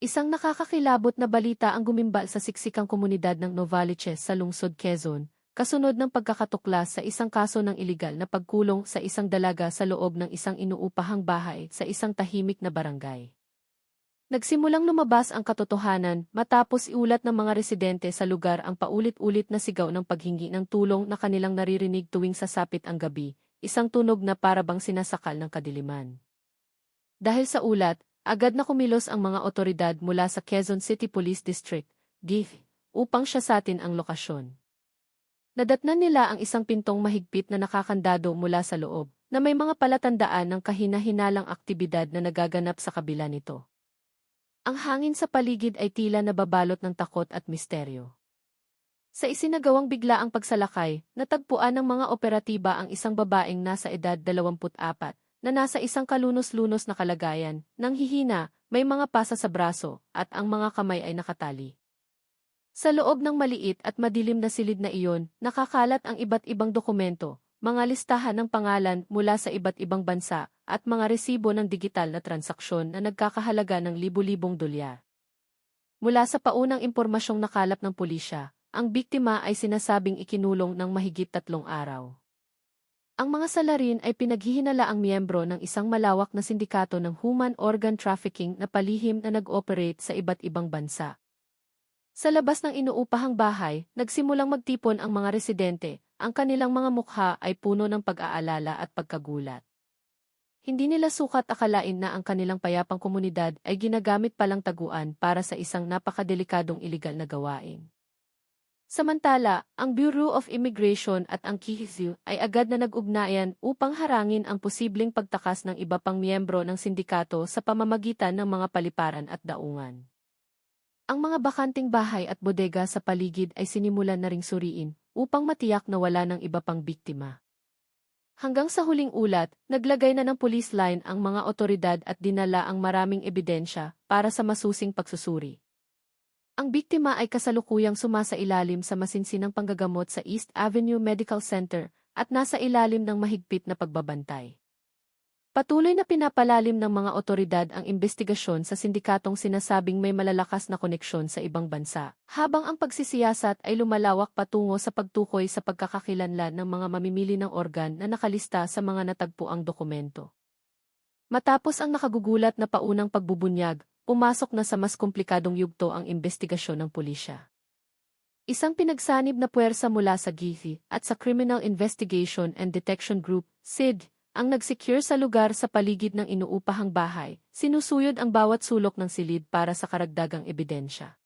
Isang nakakakilabot na balita ang gumimbal sa siksikang komunidad ng Novaliches sa lungsod Quezon, kasunod ng pagkakatuklas sa isang kaso ng iligal na pagkulong sa isang dalaga sa loob ng isang inuupahang bahay sa isang tahimik na barangay. Nagsimulang lumabas ang katotohanan matapos iulat ng mga residente sa lugar ang paulit-ulit na sigaw ng paghingi ng tulong na kanilang naririnig tuwing sasapit ang gabi, isang tunog na parabang sinasakal ng kadiliman. Dahil sa ulat, agad na kumilos ang mga otoridad mula sa Quezon City Police District, GIF, upang siyasatin ang lokasyon. Nadatnan nila ang isang pintong mahigpit na nakakandado mula sa loob, na may mga palatandaan ng kahina-hinalang aktibidad na nagaganap sa kabila nito. Ang hangin sa paligid ay tila nababalot ng takot at misteryo. Sa isinagawang biglaang pagsalakay, natagpuan ng mga operatiba ang isang babaeng nasa edad 24, na nasa isang kalunos-lunos na kalagayan, nang hihina, may mga pasa sa braso, at ang mga kamay ay nakatali. Sa loob ng maliit at madilim na silid na iyon, nakakalat ang iba't ibang dokumento, mga listahan ng pangalan mula sa iba't ibang bansa, at mga resibo ng digital na transaksyon na nagkakahalaga ng libu-libong dolyar. Mula sa paunang impormasyong nakalap ng pulisya, ang biktima ay sinasabing ikinulong ng mahigit 3 araw. Ang mga salarin ay pinaghihinalaang miyembro ng isang malawak na sindikato ng human organ trafficking na palihim na nag-operate sa iba't ibang bansa. Sa labas ng inuupahang bahay, nagsimulang magtipon ang mga residente, ang kanilang mga mukha ay puno ng pag-aalala at pagkagulat. Hindi nila sukat akalain na ang kanilang payapang komunidad ay ginagamit palang taguan para sa isang napakadelikadong iligal na gawain. Samantala, ang Bureau of Immigration at ang KIHSU ay agad na nag-ugnayan upang harangin ang posibleng pagtakas ng iba pang miyembro ng sindikato sa pamamagitan ng mga paliparan at daungan. Ang mga bakanting bahay at bodega sa paligid ay sinimulan na ring suriin upang matiyak na wala ng iba pang biktima. Hanggang sa huling ulat, naglagay na ng police line ang mga otoridad at dinala ang maraming ebidensya para sa masusing pagsusuri. Ang biktima ay kasalukuyang sumasailalim sa masinsinang panggagamot sa East Avenue Medical Center at nasa ilalim ng mahigpit na pagbabantay. Patuloy na pinapalalim ng mga otoridad ang investigasyon sa sindikatong sinasabing may malalakas na koneksyon sa ibang bansa, habang ang pagsisiyasat ay lumalawak patungo sa pagtukoy sa pagkakakilanlan ng mga mamimili ng organ na nakalista sa mga natagpuang dokumento. Matapos ang nakagugulat na paunang pagbubunyag, pumasok na sa mas komplikadong yugto ang investigasyon ng pulisya. Isang pinagsanib na puwersa mula sa GIFI at sa Criminal Investigation and Detection Group, CID, ang nagsecure sa lugar sa paligid ng inuupahang bahay, sinusuyod ang bawat sulok ng silid para sa karagdagang ebidensya.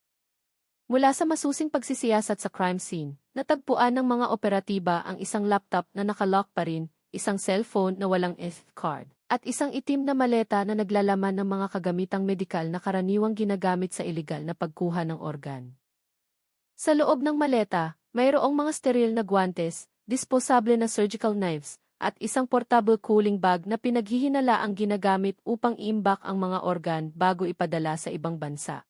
Mula sa masusing pagsisiyasat sa crime scene, natagpuan ng mga operatiba ang isang laptop na nakalock pa rin, isang cellphone na walang SD card, at isang itim na maleta na naglalaman ng mga kagamitang medikal na karaniwang ginagamit sa iligal na pagkuha ng organ. Sa loob ng maleta, mayroong mga steril na guwantes, disposable na surgical knives, at isang portable cooling bag na pinaghihinala ang ginagamit upang iimbak ang mga organ bago ipadala sa ibang bansa.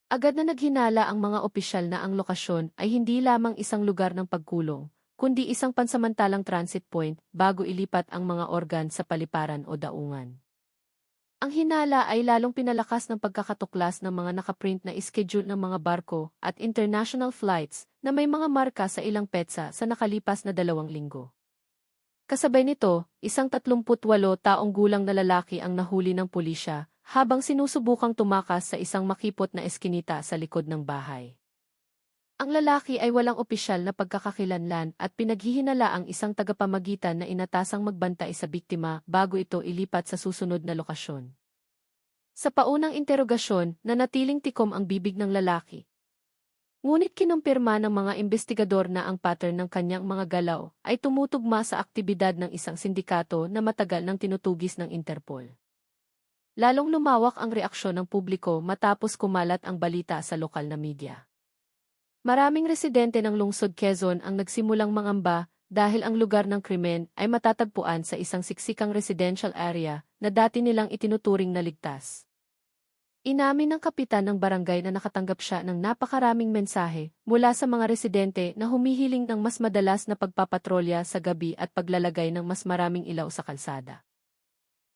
Agad na naghinala ang mga opisyal na ang lokasyon ay hindi lamang isang lugar ng pagkulong, kundi isang pansamantalang transit point bago ilipat ang mga organ sa paliparan o daungan. Ang hinala ay lalong pinalakas ng pagkakatuklas ng mga nakaprint na schedule ng mga barko at international flights na may mga marka sa ilang petsa sa nakalipas na 2 linggo. Kasabay nito, isang 38 taong gulang na lalaki ang nahuli ng pulisya habang sinusubukang tumakas sa isang makipot na eskinita sa likod ng bahay. Ang lalaki ay walang opisyal na pagkakakilanlan at pinaghihinala ang isang tagapamagitan na inatasang magbantay sa biktima bago ito ilipat sa susunod na lokasyon. Sa paunang interogasyon, nanatiling tikom ang bibig ng lalaki. Ngunit kinumpirma ng mga investigador na ang pattern ng kanyang mga galaw ay tumutugma sa aktibidad ng isang sindikato na matagal nang tinutugis ng Interpol. Lalong lumawak ang reaksyon ng publiko matapos kumalat ang balita sa lokal na media. Maraming residente ng lungsod Quezon ang nagsimulang mangamba dahil ang lugar ng krimen ay matatagpuan sa isang siksikang residential area na dati nilang itinuturing na ligtas. Inamin ng kapitan ng barangay na nakatanggap siya ng napakaraming mensahe mula sa mga residente na humihiling ng mas madalas na pagpapatrolya sa gabi at paglalagay ng mas maraming ilaw sa kalsada.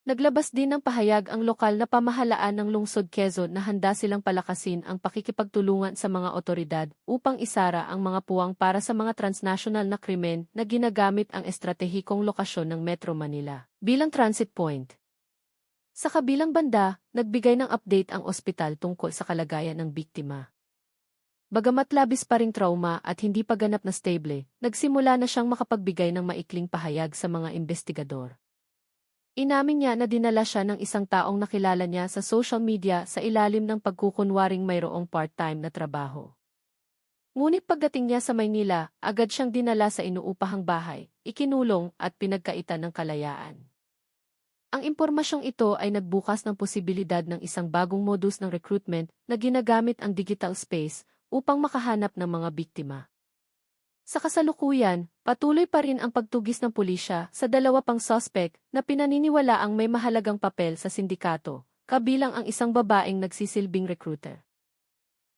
Naglabas din ng pahayag ang lokal na pamahalaan ng lungsod Quezon na handa silang palakasin ang pakikipagtulungan sa mga otoridad upang isara ang mga puwang para sa mga transnational na krimen na ginagamit ang estratehikong lokasyon ng Metro Manila bilang transit point. Sa kabilang banda, nagbigay ng update ang ospital tungkol sa kalagayan ng biktima. Bagamat labis pa ring trauma at hindi pa ganap na stable, nagsimula na siyang makapagbigay ng maikling pahayag sa mga investigador. Inamin niya na dinala siya ng isang taong nakilala niya sa social media sa ilalim ng pagkukunwaring mayroong part-time na trabaho. Ngunit pagdating niya sa Maynila, agad siyang dinala sa inuupahang bahay, ikinulong at pinagkaitan ng kalayaan. Ang impormasyong ito ay nagbukas ng posibilidad ng isang bagong modus ng recruitment na ginagamit ang digital space upang makahanap ng mga biktima. Sa kasalukuyan, patuloy pa rin ang pagtugis ng pulisya sa dalawa pang suspect na pinaniniwalaang may mahalagang papel sa sindikato, kabilang ang isang babaeng nagsisilbing recruiter.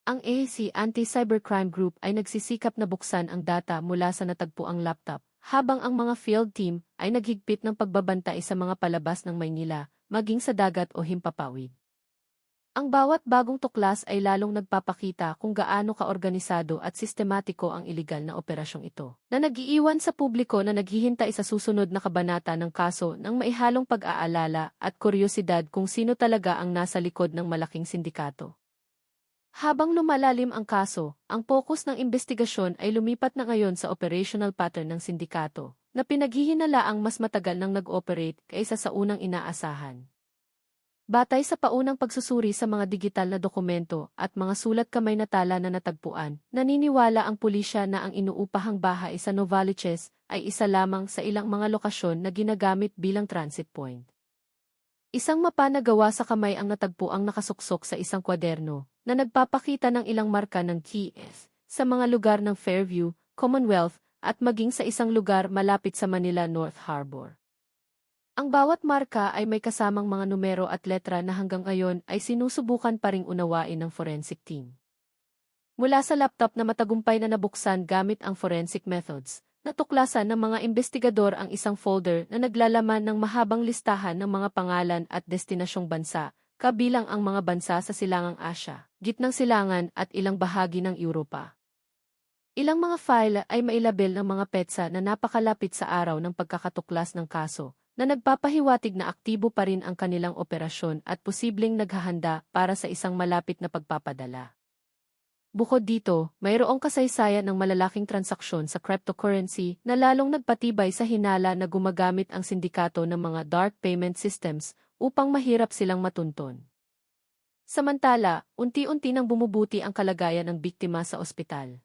Ang AAC Anti-Cybercrime Group ay nagsisikap na buksan ang data mula sa natagpuang laptop, habang ang mga field team ay naghigpit ng pagbabantay sa mga palabas ng Maynila, maging sa dagat o himpapawid. Ang bawat bagong tuklas ay lalong nagpapakita kung gaano kaorganisado at sistematiko ang iligal na operasyong ito, na nag-iiwan sa publiko na naghihintay sa susunod na kabanata ng kaso ng maihalong pag-aalala at kuryosidad kung sino talaga ang nasa likod ng malaking sindikato. Habang lumalalim ang kaso, ang focus ng investigasyon ay lumipat na ngayon sa operational pattern ng sindikato, na pinaghihinalaang mas matagal nang nag-operate kaysa sa unang inaasahan. Batay sa paunang pagsusuri sa mga digital na dokumento at mga sulat kamay na tala na natagpuan, naniniwala ang pulisya na ang inuupahang bahay sa Novaliches ay isa lamang sa ilang mga lokasyon na ginagamit bilang transit point. Isang mapa na gawa sa kamay ang natagpuang nakasuksok sa isang kwaderno na nagpapakita ng ilang marka ng KS sa mga lugar ng Fairview, Commonwealth at maging sa isang lugar malapit sa Manila North Harbor. Ang bawat marka ay may kasamang mga numero at letra na hanggang ngayon ay sinusubukan pa ring unawain ng forensic team. Mula sa laptop na matagumpay na nabuksan gamit ang forensic methods, natuklasan ng mga investigador ang isang folder na naglalaman ng mahabang listahan ng mga pangalan at destinasyong bansa, kabilang ang mga bansa sa Silangang Asya, Gitnang Silangan at ilang bahagi ng Europa. Ilang mga file ay mailabel ng mga petsa na napakalapit sa araw ng pagkakatuklas ng kaso, na nagpapahiwatig na aktibo pa rin ang kanilang operasyon at posibleng naghahanda para sa isang malapit na pagpapadala. Bukod dito, mayroong kasaysayan ng malalaking transaksyon sa cryptocurrency na lalong nagpatibay sa hinala na gumagamit ang sindikato ng mga dark payment systems upang mahirap silang matunton. Samantala, unti-unti nang bumubuti ang kalagayan ng biktima sa ospital.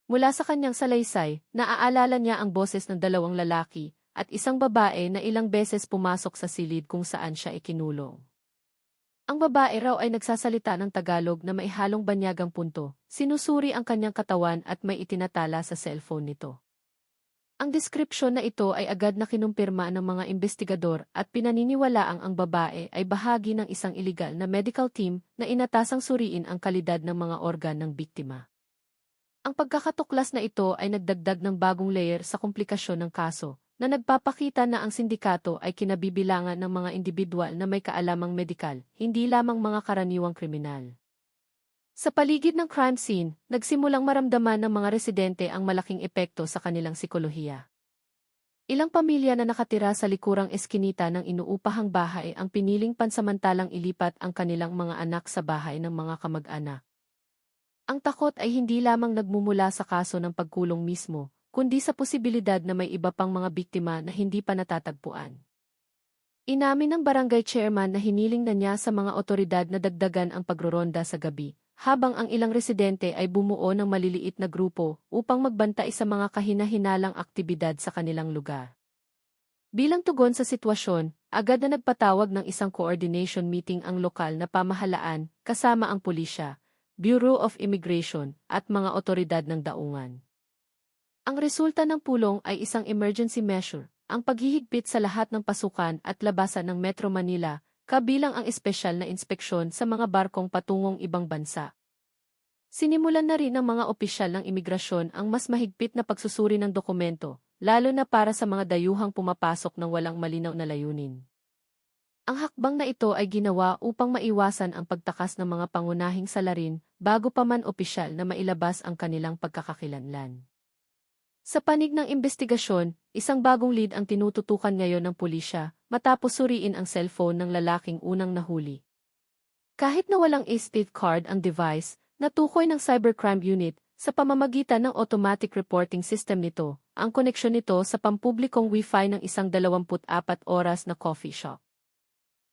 Mula sa kanyang salaysay, naaalala niya ang boses ng dalawang lalaki at isang babae na ilang beses pumasok sa silid kung saan siya ikinulong. Ang babae raw ay nagsasalita ng Tagalog na may halong banyagang punto, sinusuri ang kanyang katawan at may itinatala sa cellphone nito. Ang deskripsyon na ito ay agad na kinumpirma ng mga investigador at pinaniniwalaang ang babae ay bahagi ng isang iligal na medical team na inatasang suriin ang kalidad ng mga organ ng biktima. Ang pagkakatuklas na ito ay nagdagdag ng bagong layer sa komplikasyon ng kaso, na nagpapakita na ang sindikato ay kinabibilangan ng mga individual na may kaalamang medikal, hindi lamang mga karaniwang kriminal. Sa paligid ng crime scene, nagsimulang maramdaman ng mga residente ang malaking epekto sa kanilang sikolohiya. Ilang pamilya na nakatira sa likurang eskinita ng inuupahang bahay ang piniling pansamantalang ilipat ang kanilang mga anak sa bahay ng mga kamag-anak. Ang takot ay hindi lamang nagmumula sa kaso ng pagkulong mismo, kundi sa posibilidad na may iba pang mga biktima na hindi pa natatagpuan. Inamin ng barangay chairman na hiniling na niya sa mga otoridad na dagdagan ang pagroronda sa gabi, habang ang ilang residente ay bumuo ng maliliit na grupo upang magbantay sa mga kahina-hinalang aktibidad sa kanilang lugar. Bilang tugon sa sitwasyon, agad na nagpatawag ng isang coordination meeting ang lokal na pamahalaan kasama ang pulisya, Bureau of Immigration at mga otoridad ng daungan. Ang resulta ng pulong ay isang emergency measure, ang paghihigpit sa lahat ng pasukan at labasan ng Metro Manila, kabilang ang espesyal na inspeksyon sa mga barkong patungong ibang bansa. Sinimulan na rin ng mga opisyal ng imigrasyon ang mas mahigpit na pagsusuri ng dokumento, lalo na para sa mga dayuhang pumapasok ng walang malinaw na layunin. Ang hakbang na ito ay ginawa upang maiwasan ang pagtakas ng mga pangunahing salarin bago pa man opisyal na mailabas ang kanilang pagkakakilanlan. Sa panig ng investigasyon, isang bagong lead ang tinututukan ngayon ng pulisya matapos suriin ang cellphone ng lalaking unang nahuli. Kahit na walang e-state card ang device, natukoy ng Cybercrime Unit sa pamamagitan ng automatic reporting system nito ang koneksyon nito sa pampublikong Wi-Fi ng isang 24 oras na coffee shop.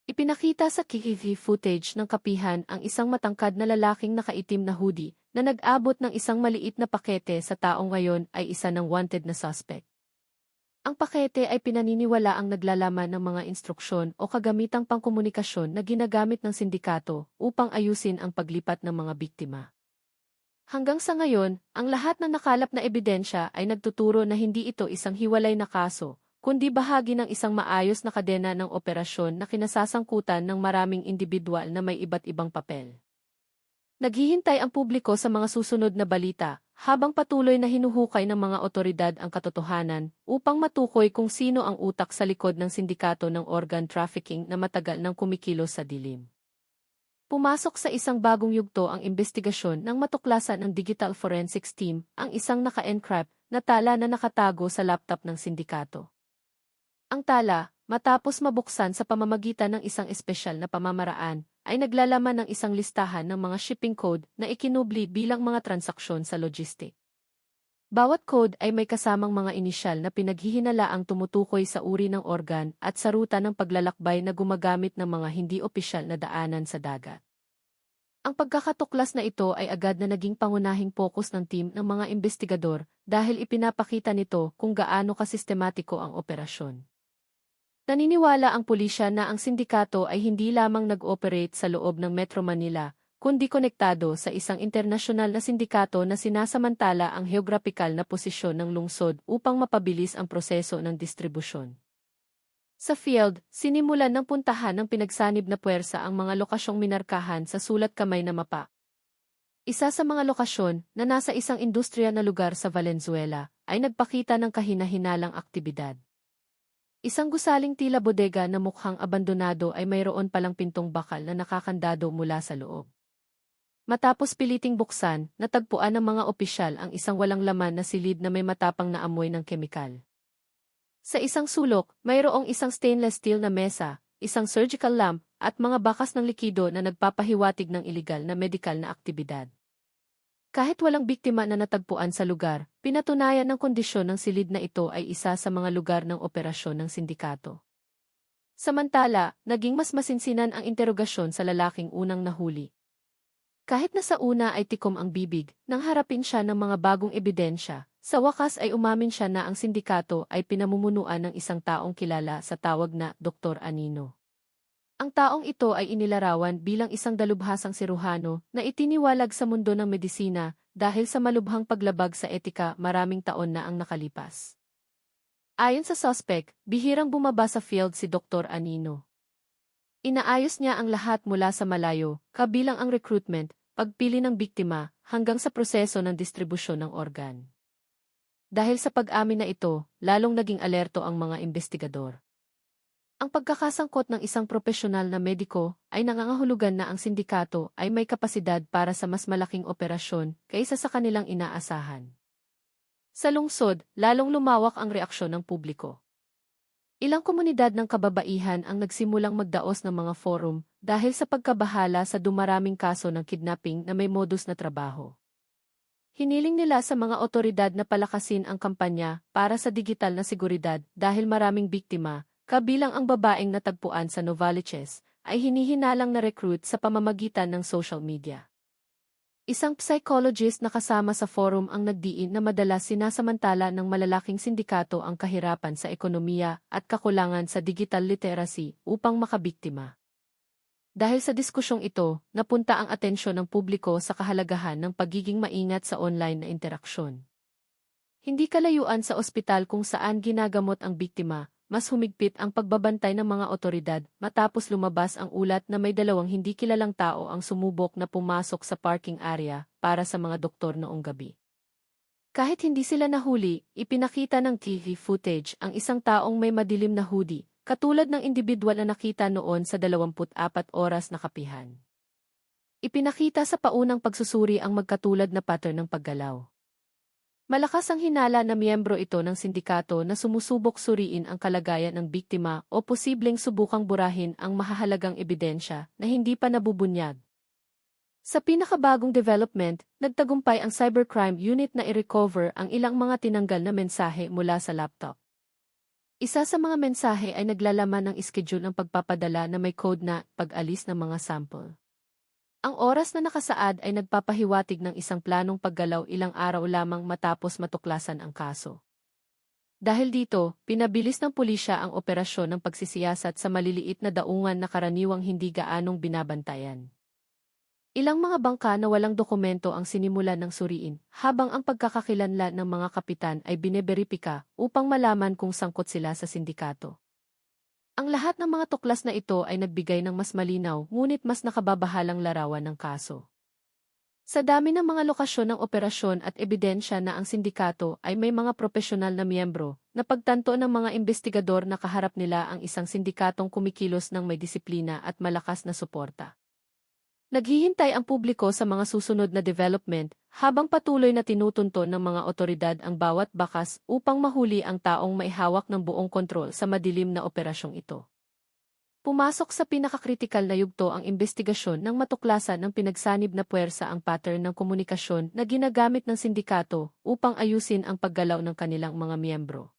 Ipinakita sa CCTV footage ng kapihan ang isang matangkad na lalaking nakaitim na hoodie na nag-abot ng isang maliit na pakete sa taong ngayon ay isa ng wanted na suspect. Ang pakete ay pinaniniwala ang naglalaman ng mga instruksyon o kagamitang pangkomunikasyon na ginagamit ng sindikato upang ayusin ang paglipat ng mga biktima. Hanggang sa ngayon, ang lahat ng nakalap na ebidensya ay nagtuturo na hindi ito isang hiwalay na kaso, kundi bahagi ng isang maayos na kadena ng operasyon na kinasasangkutan ng maraming individual na may iba't ibang papel. Naghihintay ang publiko sa mga susunod na balita, habang patuloy na hinuhukay ng mga otoridad ang katotohanan upang matukoy kung sino ang utak sa likod ng sindikato ng organ trafficking na matagal nang kumikilos sa dilim. Pumasok sa isang bagong yugto ang investigasyon ng matuklasan ng Digital Forensics Team ang isang naka-encrypt na tala na nakatago sa laptop ng sindikato. Ang tala, matapos mabuksan sa pamamagitan ng isang espesyal na pamamaraan, ay naglalaman ng isang listahan ng mga shipping code na ikinubli bilang mga transaksyon sa logistic. Bawat code ay may kasamang mga inisyal na pinaghihinalaang tumutukoy sa uri ng organ at sa ruta ng paglalakbay na gumagamit ng mga hindi opisyal na daanan sa dagat. Ang pagkakatuklas na ito ay agad na naging pangunahing focus ng team ng mga investigador dahil ipinapakita nito kung gaano kasistematiko ang operasyon. Naniniwala ang pulisya na ang sindikato ay hindi lamang nag-operate sa loob ng Metro Manila, kundi konektado sa isang internasyonal na sindikato na sinasamantala ang geograpikal na posisyon ng lungsod upang mapabilis ang proseso ng distribusyon. Sa field, sinimulan ng puntahan ng pinagsanib na puwersa ang mga lokasyong minarkahan sa sulat kamay na mapa. Isa sa mga lokasyon na nasa isang industriya na lugar sa Valenzuela ay nagpakita ng kahina-hinalang aktibidad. Isang gusaling tila bodega na mukhang abandonado ay mayroon palang pintong bakal na nakakandado mula sa loob. Matapos piliting buksan, natagpuan ng mga opisyal ang isang walang laman na silid na may matapang na amoy ng kemikal. Sa isang sulok, mayroong isang stainless steel na mesa, isang surgical lamp, at mga bakas ng likido na nagpapahiwatig ng iligal na medikal na aktibidad. Kahit walang biktima na natagpuan sa lugar, pinatunayan ng kondisyon ng silid na ito ay isa sa mga lugar ng operasyon ng sindikato. Samantala, naging mas masinsinan ang interogasyon sa lalaking unang nahuli. Kahit na sa una ay tikom ang bibig, nang harapin siya ng mga bagong ebidensya, sa wakas ay umamin siya na ang sindikato ay pinamumunuan ng isang taong kilala sa tawag na Dr. Anino. Ang taong ito ay inilarawan bilang isang dalubhasang siruhano na itiniwalag sa mundo ng medisina dahil sa malubhang paglabag sa etika maraming taon na ang nakalipas. Ayon sa suspect, bihirang bumaba sa field si Dr. Anino. Inaayos niya ang lahat mula sa malayo, kabilang ang recruitment, pagpili ng biktima, hanggang sa proseso ng distribusyon ng organ. Dahil sa pag-amin na ito, lalong naging alerto ang mga investigador. Ang pagkakasangkot ng isang propesyonal na mediko ay nangangahulugan na ang sindikato ay may kapasidad para sa mas malaking operasyon kaysa sa kanilang inaasahan. Sa lungsod, lalong lumawak ang reaksyon ng publiko. Ilang komunidad ng kababaihan ang nagsimulang magdaos ng mga forum dahil sa pagkabahala sa dumaraming kaso ng kidnapping na may modus na trabaho. Hiniling nila sa mga otoridad na palakasin ang kampanya para sa digital na seguridad dahil maraming biktima, kabilang ang babaeng natagpuan sa Novaliches, ay hinihinalang na recruit sa pamamagitan ng social media. Isang psychologist na kasama sa forum ang nagdiin na madalas sinasamantala ng malalaking sindikato ang kahirapan sa ekonomiya at kakulangan sa digital literacy upang makabiktima. Dahil sa diskusyong ito, napunta ang atensyon ng publiko sa kahalagahan ng pagiging maingat sa online na interaksyon. Hindi kalayuan sa ospital kung saan ginagamot ang biktima, mas humigpit ang pagbabantay ng mga otoridad matapos lumabas ang ulat na may dalawang hindi kilalang tao ang sumubok na pumasok sa parking area para sa mga doktor noong gabi. Kahit hindi sila nahuli, ipinakita ng TV footage ang isang taong may madilim na hoodie, katulad ng individual na nakita noon sa 24 oras na kapihan. Ipinakita sa paunang pagsusuri ang magkatulad na pattern ng paggalaw. Malakas ang hinala na miyembro ito ng sindikato na sumusubok suriin ang kalagayan ng biktima o posibleng subukang burahin ang mahahalagang ebidensya na hindi pa nabubunyag. Sa pinakabagong development, nagtagumpay ang cybercrime unit na i-recover ang ilang mga tinanggal na mensahe mula sa laptop. Isa sa mga mensahe ay naglalaman ng schedule ng pagpapadala na may code na pag-alis ng mga sample. Ang oras na nakasaad ay nagpapahiwatig ng isang planong paggalaw ilang araw lamang matapos matuklasan ang kaso. Dahil dito, pinabilis ng pulisya ang operasyon ng pagsisiyasat sa maliliit na daungan na karaniwang hindi gaanong binabantayan. Ilang mga bangka na walang dokumento ang sinimulan ng suriin, habang ang pagkakakilanlan ng mga kapitan ay bineberipika upang malaman kung sangkot sila sa sindikato. Ang lahat ng mga tuklas na ito ay nagbigay ng mas malinaw ngunit mas nakababahalang larawan ng kaso. Sa dami ng mga lokasyon ng operasyon at ebidensya na ang sindikato ay may mga propesyonal na miyembro, napagtanto ng mga investigador na kaharap nila ang isang sindikatong kumikilos ng may disiplina at malakas na suporta. Naghihintay ang publiko sa mga susunod na development, habang patuloy na tinutunton ng mga otoridad ang bawat bakas upang mahuli ang taong may hawak ng buong kontrol sa madilim na operasyong ito. Pumasok sa pinakakritikal na yugto ang investigasyon nang matuklasan ng pinagsanib na puwersa ang pattern ng komunikasyon na ginagamit ng sindikato upang ayusin ang paggalaw ng kanilang mga miyembro.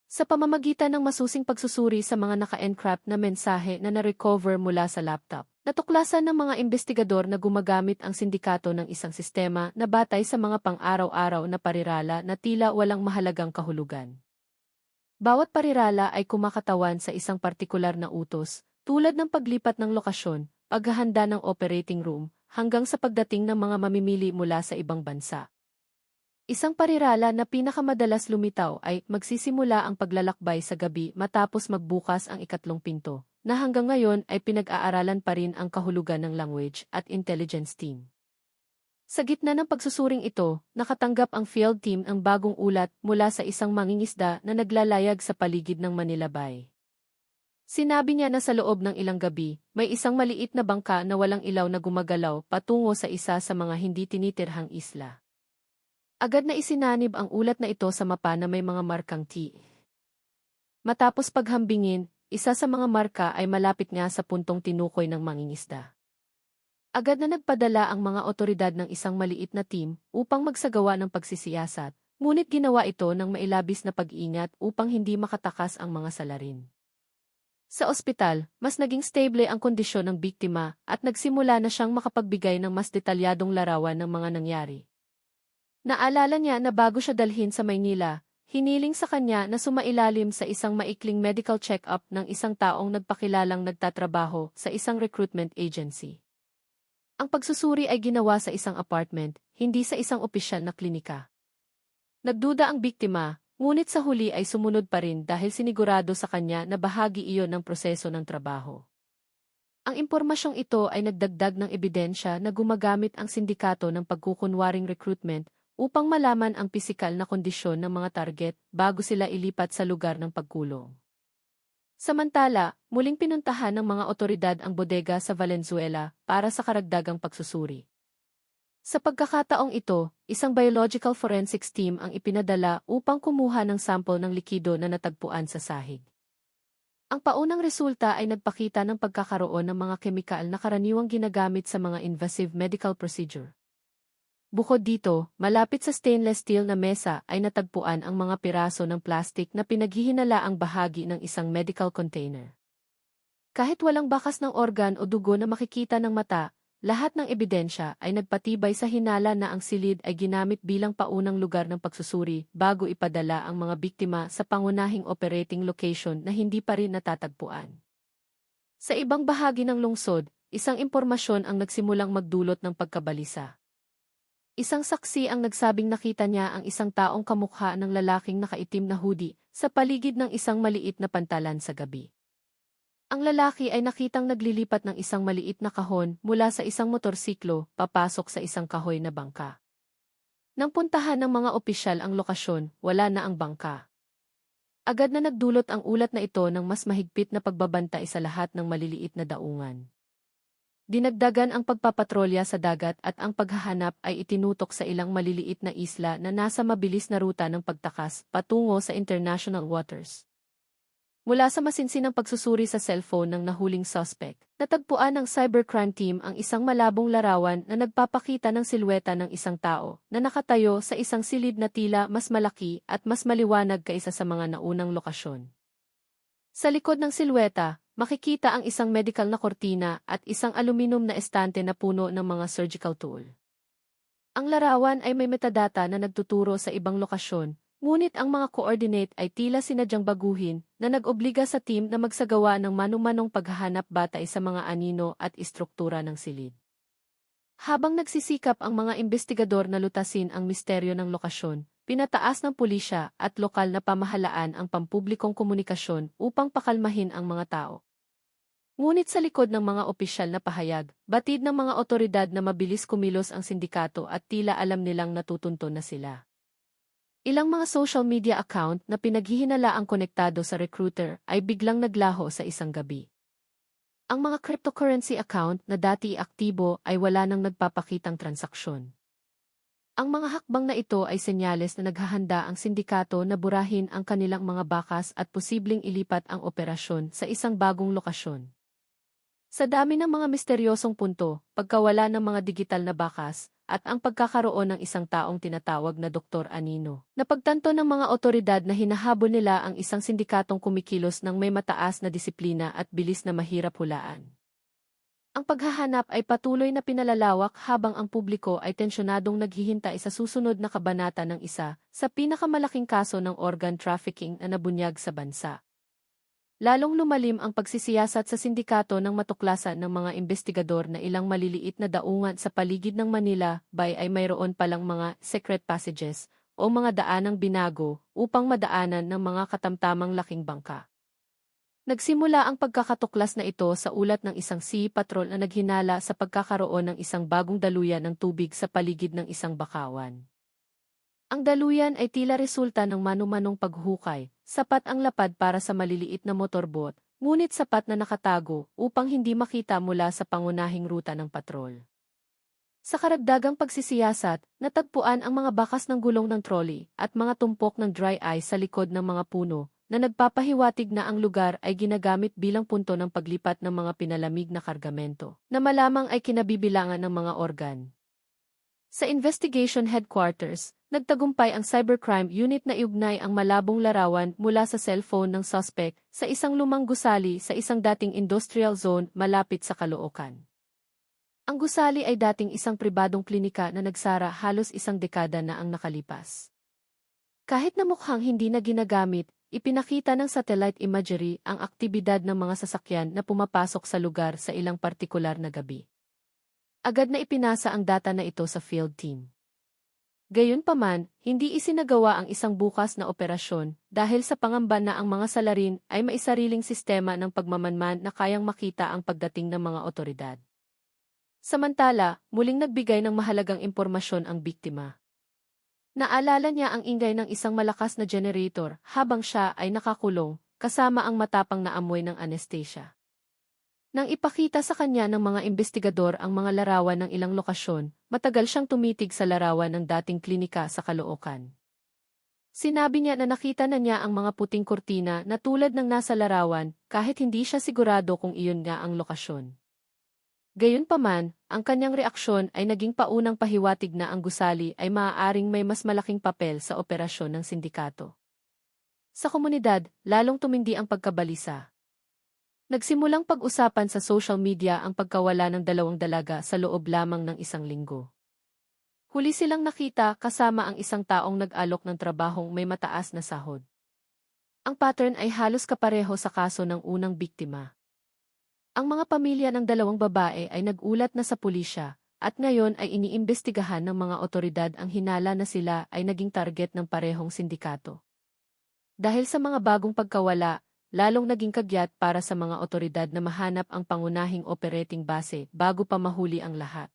Sa pamamagitan ng masusing pagsusuri sa mga naka-encrypt na mensahe na na-recover mula sa laptop, natuklasan ng mga investigador na gumagamit ang sindikato ng isang sistema na batay sa mga pang-araw-araw na parirala na tila walang mahalagang kahulugan. Bawat parirala ay kumakatawan sa isang partikular na utos, tulad ng paglipat ng lokasyon, paghahanda ng operating room, hanggang sa pagdating ng mga mamimili mula sa ibang bansa. Isang parirala na pinakamadalas lumitaw ay magsisimula ang paglalakbay sa gabi matapos magbukas ang ikatlong pinto, na hanggang ngayon ay pinag-aaralan pa rin ang kahulugan ng language at intelligence team. Sa gitna ng pagsusuring ito, nakatanggap ang field team ng bagong ulat mula sa isang mangingisda na naglalayag sa paligid ng Manila Bay. Sinabi niya na sa loob ng ilang gabi, may isang maliit na bangka na walang ilaw na gumagalaw patungo sa isa sa mga hindi tinitirhang isla. Agad na isinanib ang ulat na ito sa mapa na may mga markang T. Matapos paghambingin, isa sa mga marka ay malapit nga sa puntong tinukoy ng mangingisda. Agad na nagpadala ang mga otoridad ng isang maliit na team upang magsagawa ng pagsisiyasat, ngunit ginawa ito ng mailabis na pag-iingat upang hindi makatakas ang mga salarin. Sa ospital, mas naging stable ang kondisyon ng biktima at nagsimula na siyang makapagbigay ng mas detalyadong larawan ng mga nangyari. Naalala niya na bago siya dalhin sa Maynila, hiniling sa kanya na sumailalim sa isang maikling medical check-up ng isang taong nagpakilalang nagtatrabaho sa isang recruitment agency. Ang pagsusuri ay ginawa sa isang apartment, hindi sa isang opisyal na klinika. Nagduda ang biktima, ngunit sa huli ay sumunod pa rin dahil sinigurado sa kanya na bahagi iyon ng proseso ng trabaho. Ang impormasyong ito ay nagdagdag ng ebidensya na gumagamit ang sindikato ng pagkukunwaring recruitment upang malaman ang pisikal na kondisyon ng mga target bago sila ilipat sa lugar ng pagkulong. Samantala, muling pinuntahan ng mga otoridad ang bodega sa Valenzuela para sa karagdagang pagsusuri. Sa pagkakataong ito, isang biological forensics team ang ipinadala upang kumuha ng sample ng likido na natagpuan sa sahig. Ang paunang resulta ay nagpakita ng pagkakaroon ng mga kemikal na karaniwang ginagamit sa mga invasive medical procedure. Bukod dito, malapit sa stainless steel na mesa ay natagpuan ang mga piraso ng plastik na pinaghihinalaang bahagi ng isang medical container. Kahit walang bakas ng organ o dugo na makikita ng mata, lahat ng ebidensya ay nagpatibay sa hinala na ang silid ay ginamit bilang paunang lugar ng pagsusuri bago ipadala ang mga biktima sa pangunahing operating location na hindi pa rin natatagpuan. Sa ibang bahagi ng lungsod, isang impormasyon ang nagsimulang magdulot ng pagkabalisa. Isang saksi ang nagsabing nakita niya ang isang taong kamukha ng lalaking nakaitim na hoodie sa paligid ng isang maliit na pantalan sa gabi. Ang lalaki ay nakitang naglilipat ng isang maliit na kahon mula sa isang motorsiklo papasok sa isang kahoy na bangka. Nang puntahan ng mga opisyal ang lokasyon, wala na ang bangka. Agad na nagdulot ang ulat na ito ng mas mahigpit na pagbabantay sa lahat ng maliliit na daungan. Dinagdagan ang pagpapatrolya sa dagat at ang paghahanap ay itinutok sa ilang maliliit na isla na nasa mabilis na ruta ng pagtakas patungo sa international waters. Mula sa masinsinang pagsusuri sa cellphone ng nahuling suspect, natagpuan ng cybercrime team ang isang malabong larawan na nagpapakita ng silweta ng isang tao na nakatayo sa isang silid na tila mas malaki at mas maliwanag kaysa sa mga naunang lokasyon. Sa likod ng silweta, makikita ang isang medical na kortina at isang aluminum na estante na puno ng mga surgical tool. Ang larawan ay may metadata na nagtuturo sa ibang lokasyon, ngunit ang mga coordinate ay tila sinadyang baguhin na nag-obliga sa team na magsagawa ng mano-manong paghahanap batay sa mga anino at istruktura ng silid. Habang nagsisikap ang mga investigador na lutasin ang misteryo ng lokasyon, pinataas ng pulisya at lokal na pamahalaan ang pampublikong komunikasyon upang pakalmahin ang mga tao. Ngunit sa likod ng mga opisyal na pahayag, batid ng mga otoridad na mabilis kumilos ang sindikato at tila alam nilang natutunto na sila. Ilang mga social media account na pinaghihinalaang konektado sa recruiter ay biglang naglaho sa isang gabi. Ang mga cryptocurrency account na dati aktibo ay wala nang nagpapakitang transaksyon. Ang mga hakbang na ito ay senyales na naghahanda ang sindikato na burahin ang kanilang mga bakas at posibleng ilipat ang operasyon sa isang bagong lokasyon. Sa dami ng mga misteryosong punto, pagkawala ng mga digital na bakas, at ang pagkakaroon ng isang taong tinatawag na Dr. Anino, napagtanto ng mga otoridad na hinahabol nila ang isang sindikatong kumikilos ng may mataas na disiplina at bilis na mahirap hulaan. Ang paghahanap ay patuloy na pinalalawak habang ang publiko ay tensyonadong naghihintay sa susunod na kabanata ng isa sa pinakamalaking kaso ng organ trafficking na nabunyag sa bansa. Lalong lumalim ang pagsisiyasat sa sindikato ng matuklasan ng mga investigador na ilang maliliit na daungan sa paligid ng Manila Bay ay mayroon palang mga secret passages o mga daanang binago upang madaanan ng mga katamtamang laking bangka. Nagsimula ang pagkakatuklas na ito sa ulat ng isang sea patrol na naghinala sa pagkakaroon ng isang bagong daluyan ng tubig sa paligid ng isang bakawan. Ang daluyan ay tila resulta ng mano-manong paghukay, sapat ang lapad para sa maliliit na motorbot, ngunit sapat na nakatago upang hindi makita mula sa pangunahing ruta ng patrol. Sa karagdagang pagsisiyasat, natagpuan ang mga bakas ng gulong ng trolley at mga tumpok ng dry ice sa likod ng mga puno, na nagpapahiwatig na ang lugar ay ginagamit bilang punto ng paglipat ng mga pinalamig na kargamento, na malamang ay kinabibilangan ng mga organ. Sa investigation headquarters, nagtagumpay ang cybercrime unit na iugnay ang malabong larawan mula sa cellphone ng suspect sa isang lumang gusali sa isang dating industrial zone malapit sa Caloocan. Ang gusali ay dating isang pribadong klinika na nagsara halos isang dekada na ang nakalipas. Kahit na mukhang hindi na ginagamit, ipinakita ng satellite imagery ang aktibidad ng mga sasakyan na pumapasok sa lugar sa ilang partikular na gabi. Agad na ipinasa ang data na ito sa field team. Gayunpaman, hindi isinagawa ang isang bukas na operasyon dahil sa pangamba na ang mga salarin ay maisariling sistema ng pagmamanman na kayang makita ang pagdating ng mga otoridad. Samantala, muling nagbigay ng mahalagang impormasyon ang biktima. Naalala niya ang ingay ng isang malakas na generator habang siya ay nakakulong, kasama ang matapang na amoy ng anesthesia. Nang ipakita sa kanya ng mga investigador ang mga larawan ng ilang lokasyon, matagal siyang tumitig sa larawan ng dating klinika sa Caloocan. Sinabi niya na nakita na niya ang mga puting kurtina na tulad ng nasa larawan kahit hindi siya sigurado kung iyon nga ang lokasyon. Gayunpaman, ang kanyang reaksyon ay naging paunang pahiwatig na ang gusali ay maaaring may mas malaking papel sa operasyon ng sindikato. Sa komunidad, lalong tumindi ang pagkabalisa. Nagsimulang pag-usapan sa social media ang pagkawala ng dalawang dalaga sa loob lamang ng isang linggo. Huli silang nakita kasama ang isang taong nag-alok ng trabahong may mataas na sahod. Ang pattern ay halos kapareho sa kaso ng unang biktima. Ang mga pamilya ng dalawang babae ay nag-ulat na sa pulisya, at ngayon ay iniimbestigahan ng mga otoridad ang hinala na sila ay naging target ng parehong sindikato. Dahil sa mga bagong pagkawala, lalong naging kagyat para sa mga otoridad na mahanap ang pangunahing operating base bago pa mahuli ang lahat.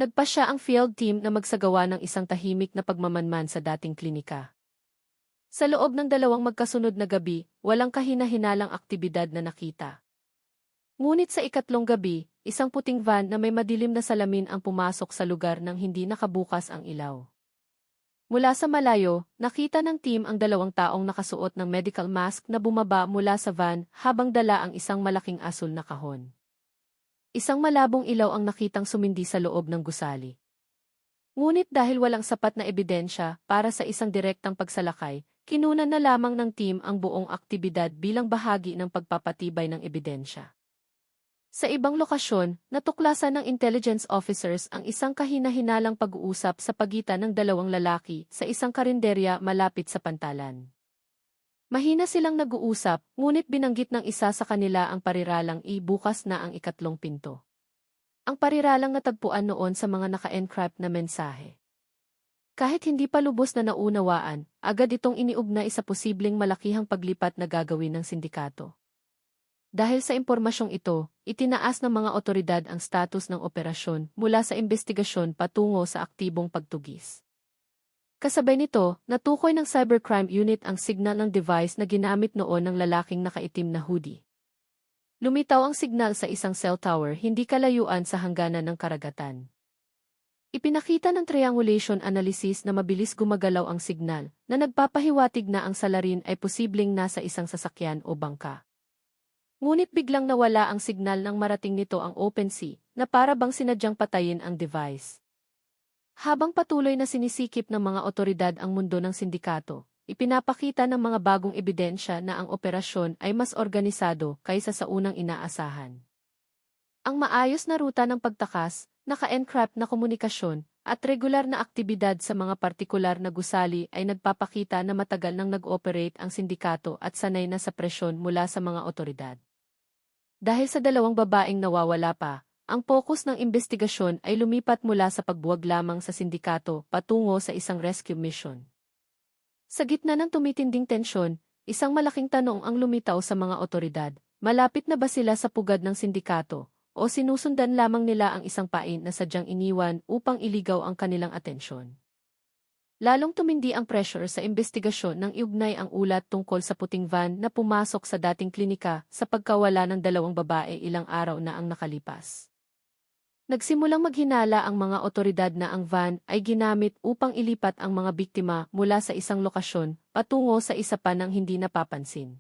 Nagpasya ang field team na magsagawa ng isang tahimik na pagmamanman sa dating klinika. Sa loob ng dalawang magkasunod na gabi, walang kahina-hinalang aktibidad na nakita. Ngunit sa ikatlong gabi, isang puting van na may madilim na salamin ang pumasok sa lugar nang hindi nakabukas ang ilaw. Mula sa malayo, nakita ng team ang dalawang taong nakasuot ng medical mask na bumaba mula sa van habang dala ang isang malaking asul na kahon. Isang malabong ilaw ang nakitang sumindi sa loob ng gusali. Ngunit dahil walang sapat na ebidensya para sa isang direktang pagsalakay, kinunan na lamang ng team ang buong aktibidad bilang bahagi ng pagpapatibay ng ebidensya. Sa ibang lokasyon, natuklasan ng intelligence officers ang isang kahina-hinalang pag-uusap sa pagitan ng dalawang lalaki sa isang karinderya malapit sa pantalan. Mahina silang nag-uusap, ngunit binanggit ng isa sa kanila ang pariralang bukas na ang ikatlong pinto. Ang pariralang natagpuan noon sa mga naka-encrypt na mensahe. Kahit hindi pa lubos na naunawaan, agad itong iniugnay sa posibleng malakihang paglipat na gagawin ng sindikato. Dahil sa impormasyong ito, itinaas ng mga otoridad ang status ng operasyon mula sa investigasyon patungo sa aktibong pagtugis. Kasabay nito, natukoy ng cybercrime unit ang signal ng device na ginamit noon ng lalaking nakaitim na hoodie. Lumitaw ang signal sa isang cell tower hindi kalayuan sa hangganan ng karagatan. Ipinakita ng triangulation analysis na mabilis gumagalaw ang signal na nagpapahiwatig na ang salarin ay posibleng nasa isang sasakyan o bangka. Ngunit biglang nawala ang signal nang marating nito ang OpenSea na para bang sinadyang patayin ang device. Habang patuloy na sinisikip ng mga otoridad ang mundo ng sindikato, ipinapakita ng mga bagong ebidensya na ang operasyon ay mas organisado kaysa sa unang inaasahan. Ang maayos na ruta ng pagtakas, naka-encrypt na komunikasyon, at regular na aktibidad sa mga partikular na gusali ay nagpapakita na matagal nang nag-operate ang sindikato at sanay na sa presyon mula sa mga otoridad. Dahil sa dalawang babaeng nawawala pa, ang focus ng investigasyon ay lumipat mula sa pagbuwag lamang sa sindikato patungo sa isang rescue mission. Sa gitna ng tumitinding tensyon, isang malaking tanong ang lumitaw sa mga otoridad: malapit na ba sila sa pugad ng sindikato, o sinusundan lamang nila ang isang pain na sadyang iniwan upang iligaw ang kanilang atensyon? Lalong tumindi ang pressure sa investigasyon nang iugnay ang ulat tungkol sa puting van na pumasok sa dating klinika sa pagkawala ng dalawang babae ilang araw na ang nakalipas. Nagsimulang maghinala ang mga otoridad na ang van ay ginamit upang ilipat ang mga biktima mula sa isang lokasyon patungo sa isa pa nang hindi napapansin.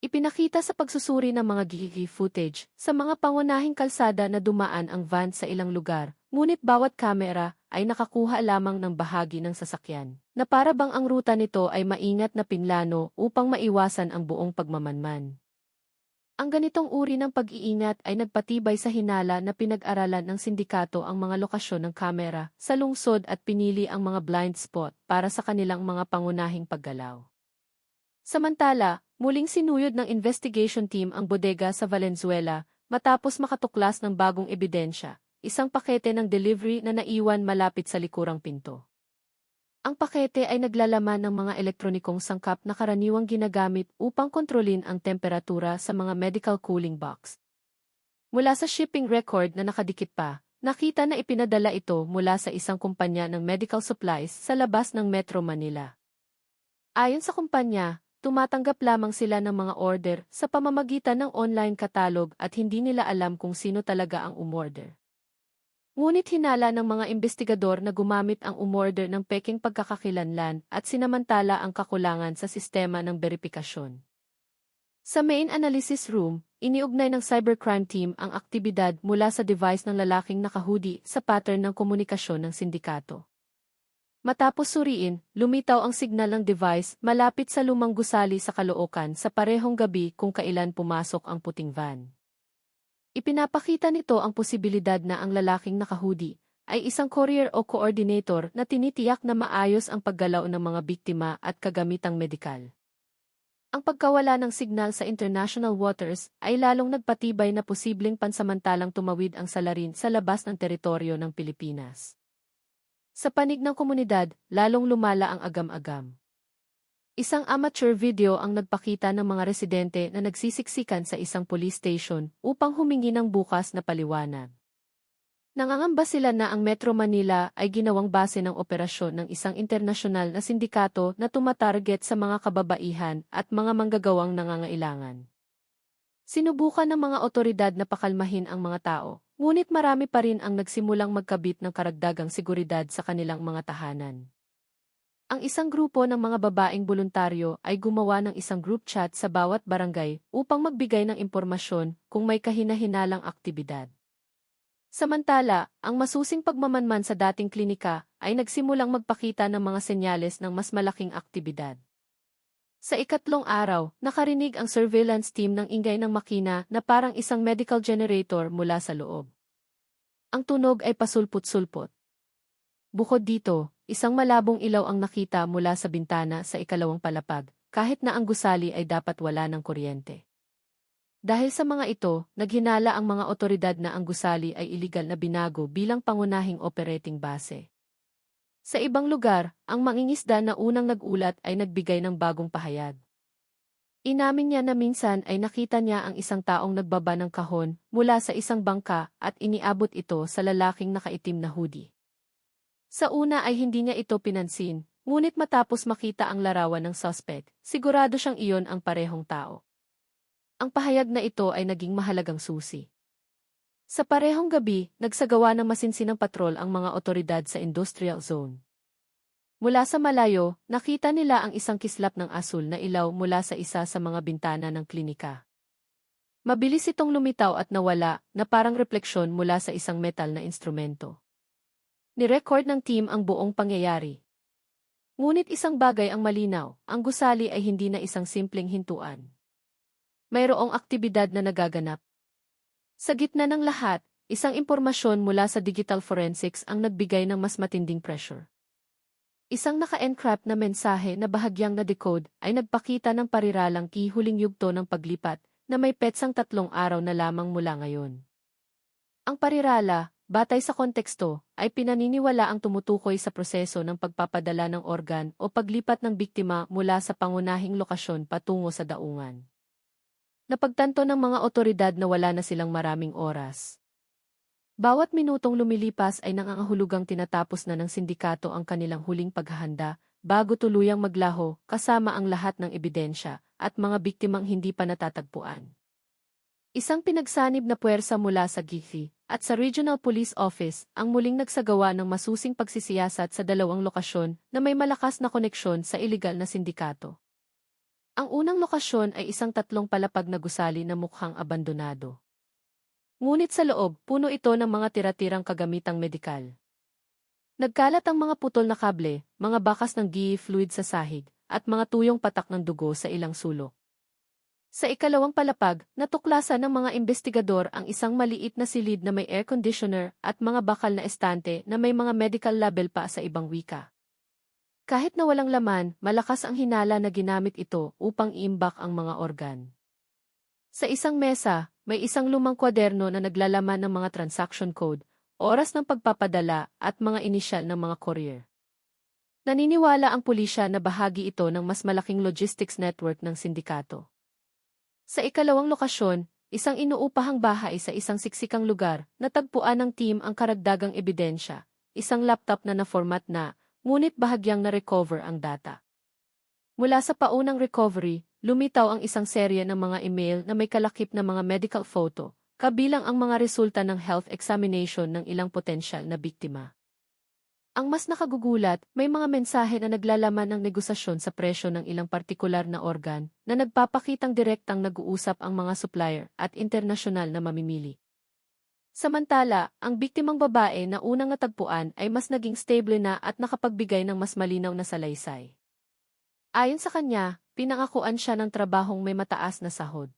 Ipinakita sa pagsusuri ng mga GIG footage sa mga pangunahing kalsada na dumaan ang van sa ilang lugar, ngunit bawat kamera ay nakakuha lamang ng bahagi ng sasakyan, na para bang ang ruta nito ay maingat na pinlano upang maiwasan ang buong pagmamanman. Ang ganitong uri ng pag-iingat ay nagpatibay sa hinala na pinag-aralan ng sindikato ang mga lokasyon ng kamera sa lungsod at pinili ang mga blind spot para sa kanilang mga pangunahing paggalaw. Samantala, muling sinuyod ng investigation team ang bodega sa Valenzuela matapos makatuklas ng bagong ebidensya, isang pakete ng delivery na naiwan malapit sa likurang pinto. Ang pakete ay naglalaman ng mga elektronikong sangkap na karaniwang ginagamit upang kontrolin ang temperatura sa mga medical cooling box. Mula sa shipping record na nakadikit pa, nakita na ipinadala ito mula sa isang kumpanya ng medical supplies sa labas ng Metro Manila. Ayon sa kumpanya, tumatanggap lamang sila ng mga order sa pamamagitan ng online catalog at hindi nila alam kung sino talaga ang umorder. Ngunit hinala ng mga investigador na gumamit ang umorder ng peking pagkakakilanlan at sinamantala ang kakulangan sa sistema ng beripikasyon. Sa main analysis room, iniugnay ng cybercrime team ang aktibidad mula sa device ng lalaking nakahoodie sa pattern ng komunikasyon ng sindikato. Matapos suriin, lumitaw ang signal ng device malapit sa lumang gusali sa Caloocan sa parehong gabi kung kailan pumasok ang puting van. Ipinapakita nito ang posibilidad na ang lalaking nakahoodie ay isang courier o coordinator na tinitiyak na maayos ang paggalaw ng mga biktima at kagamitang medikal. Ang pagkawala ng signal sa international waters ay lalong nagpatibay na posibleng pansamantalang tumawid ang salarin sa labas ng teritoryo ng Pilipinas. Sa panig ng komunidad, lalong lumala ang agam-agam. Isang amateur video ang nagpakita ng mga residente na nagsisiksikan sa isang police station upang humingi ng bukas na paliwanag. Nangangamba sila na ang Metro Manila ay ginawang base ng operasyon ng isang internasyonal na sindikato na tumatarget sa mga kababaihan at mga manggagawang nangangailangan. Sinubukan ng mga otoridad na pakalmahin ang mga tao, ngunit marami pa rin ang nagsimulang magkabit ng karagdagang seguridad sa kanilang mga tahanan. Ang isang grupo ng mga babaeng voluntaryo ay gumawa ng isang group chat sa bawat barangay upang magbigay ng impormasyon kung may kahina-hinalang aktibidad. Samantala, ang masusing pagmamanman sa dating klinika ay nagsimulang magpakita ng mga senyales ng mas malaking aktibidad. Sa ikatlong araw, nakarinig ang surveillance team ng ingay ng makina na parang isang medical generator mula sa loob. Ang tunog ay pasulput-sulpot. Bukod dito, isang malabong ilaw ang nakita mula sa bintana sa ikalawang palapag, kahit na ang gusali ay dapat wala ng kuryente. Dahil sa mga ito, naghinala ang mga otoridad na ang gusali ay iligal na binago bilang pangunahing operating base. Sa ibang lugar, ang mangingisda na unang nag-ulat ay nagbigay ng bagong pahayag. Inamin niya na minsan ay nakita niya ang isang taong nagbaba ng kahon mula sa isang bangka at iniabot ito sa lalaking nakaitim na hoodie. Sa una ay hindi niya ito pinansin, ngunit matapos makita ang larawan ng suspect, sigurado siyang iyon ang parehong tao. Ang pahayag na ito ay naging mahalagang susi. Sa parehong gabi, nagsagawa ng masinsinang patrol ang mga otoridad sa industrial zone. Mula sa malayo, nakita nila ang isang kislap ng asul na ilaw mula sa isa sa mga bintana ng klinika. Mabilis itong lumitaw at nawala na parang refleksyon mula sa isang metal na instrumento. Ni-record ng team ang buong pangyayari. Ngunit isang bagay ang malinaw, ang gusali ay hindi na isang simpleng hintuan. Mayroong aktibidad na nagaganap. Sa gitna ng lahat, isang impormasyon mula sa digital forensics ang nagbigay ng mas matinding pressure. Isang naka-encrypt na mensahe na bahagyang na-decode ay nagpakita ng pariralang huling yugto ng paglipat na may petsang 3 araw na lamang mula ngayon. Ang parirala, batay sa konteksto, ay pinaniniwala ang tumutukoy sa proseso ng pagpapadala ng organ o paglipat ng biktima mula sa pangunahing lokasyon patungo sa daungan. Napagtanto ng mga otoridad na wala na silang maraming oras. Bawat minutong lumilipas ay nangangahulugang tinatapos na ng sindikato ang kanilang huling paghahanda bago tuluyang maglaho kasama ang lahat ng ebidensya at mga biktimang hindi pa natatagpuan. Isang pinagsanib na puwersa mula sa GIFI at sa Regional Police Office ang muling nagsagawa ng masusing pagsisiyasat sa 2 lokasyon na may malakas na koneksyon sa iligal na sindikato. Ang unang lokasyon ay isang 3 palapag na gusali na mukhang abandonado. Ngunit sa loob, puno ito ng mga tira-tirang kagamitang medikal. Nagkalat ang mga putol na kable, mga bakas ng GI fluid sa sahig, at mga tuyong patak ng dugo sa ilang sulok. Sa ikalawang palapag, natuklasan ng mga investigador ang isang maliit na silid na may air conditioner at mga bakal na estante na may mga medical label pa sa ibang wika. Kahit na walang laman, malakas ang hinala na ginamit ito upang iimbak ang mga organ. Sa isang mesa, may isang lumang kwaderno na naglalaman ng mga transaction code, oras ng pagpapadala at mga inisyal ng mga courier. Naniniwala ang pulisya na bahagi ito ng mas malaking logistics network ng sindikato. Sa ikalawang lokasyon, isang inuupahang bahay sa isang siksikang lugar, natagpuan ng team ang karagdagang ebidensya, isang laptop na na-format na, ngunit bahagyang na-recover ang data. Mula sa paunang recovery, lumitaw ang isang serye ng mga email na may kalakip na mga medical photo, kabilang ang mga resulta ng health examination ng ilang potensyal na biktima. Ang mas nakagugulat, may mga mensahe na naglalaman ng negosasyon sa presyo ng ilang partikular na organ na nagpapakitang direktang nag-uusap ang mga supplier at internasyonal na mamimili. Samantala, ang biktimang babae na unang natagpuan ay mas naging stable na at nakapagbigay ng mas malinaw na salaysay. Ayon sa kanya, pinangakuan siya ng trabahong may mataas na sahod.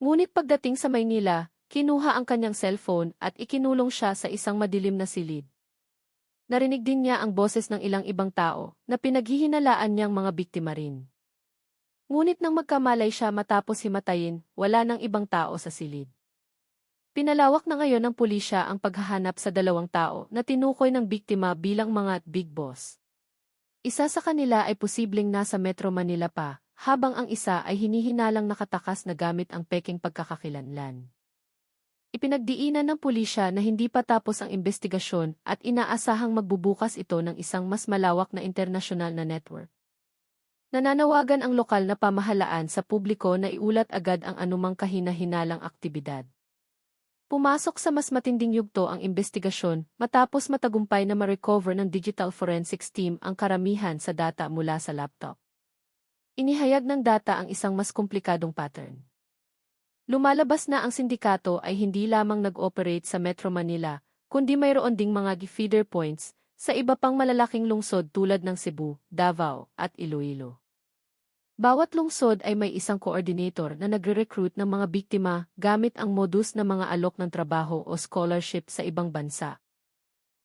Ngunit pagdating sa Maynila, kinuha ang kanyang cellphone at ikinulong siya sa isang madilim na silid. Narinig din niya ang boses ng ilang ibang tao na pinaghihinalaan niyang mga biktima rin. Ngunit nang magkamalay siya matapos himatayin, wala nang ibang tao sa silid. Pinalawak na ngayon ng pulisya ang paghahanap sa 2 tao na tinukoy ng biktima bilang mga big boss. Isa sa kanila ay posibleng nasa Metro Manila pa, habang ang isa ay hinihinalang nakatakas na gamit ang peking pagkakakilanlan. Ipinagdiinan ng pulisya na hindi pa tapos ang investigasyon at inaasahang magbubukas ito ng isang mas malawak na internasyonal na network. Nananawagan ang lokal na pamahalaan sa publiko na iulat agad ang anumang kahina-hinalang aktibidad. Pumasok sa mas matinding yugto ang investigasyon matapos matagumpay na ma-recover ng Digital Forensics Team ang karamihan sa data mula sa laptop. Inihayag ng data ang isang mas komplikadong pattern. Lumalabas na ang sindikato ay hindi lamang nag-operate sa Metro Manila, kundi mayroon ding mga feeder points sa iba pang malalaking lungsod tulad ng Cebu, Davao, at Iloilo. Bawat lungsod ay may isang coordinator na nagre-recruit ng mga biktima gamit ang modus ng mga alok ng trabaho o scholarship sa ibang bansa.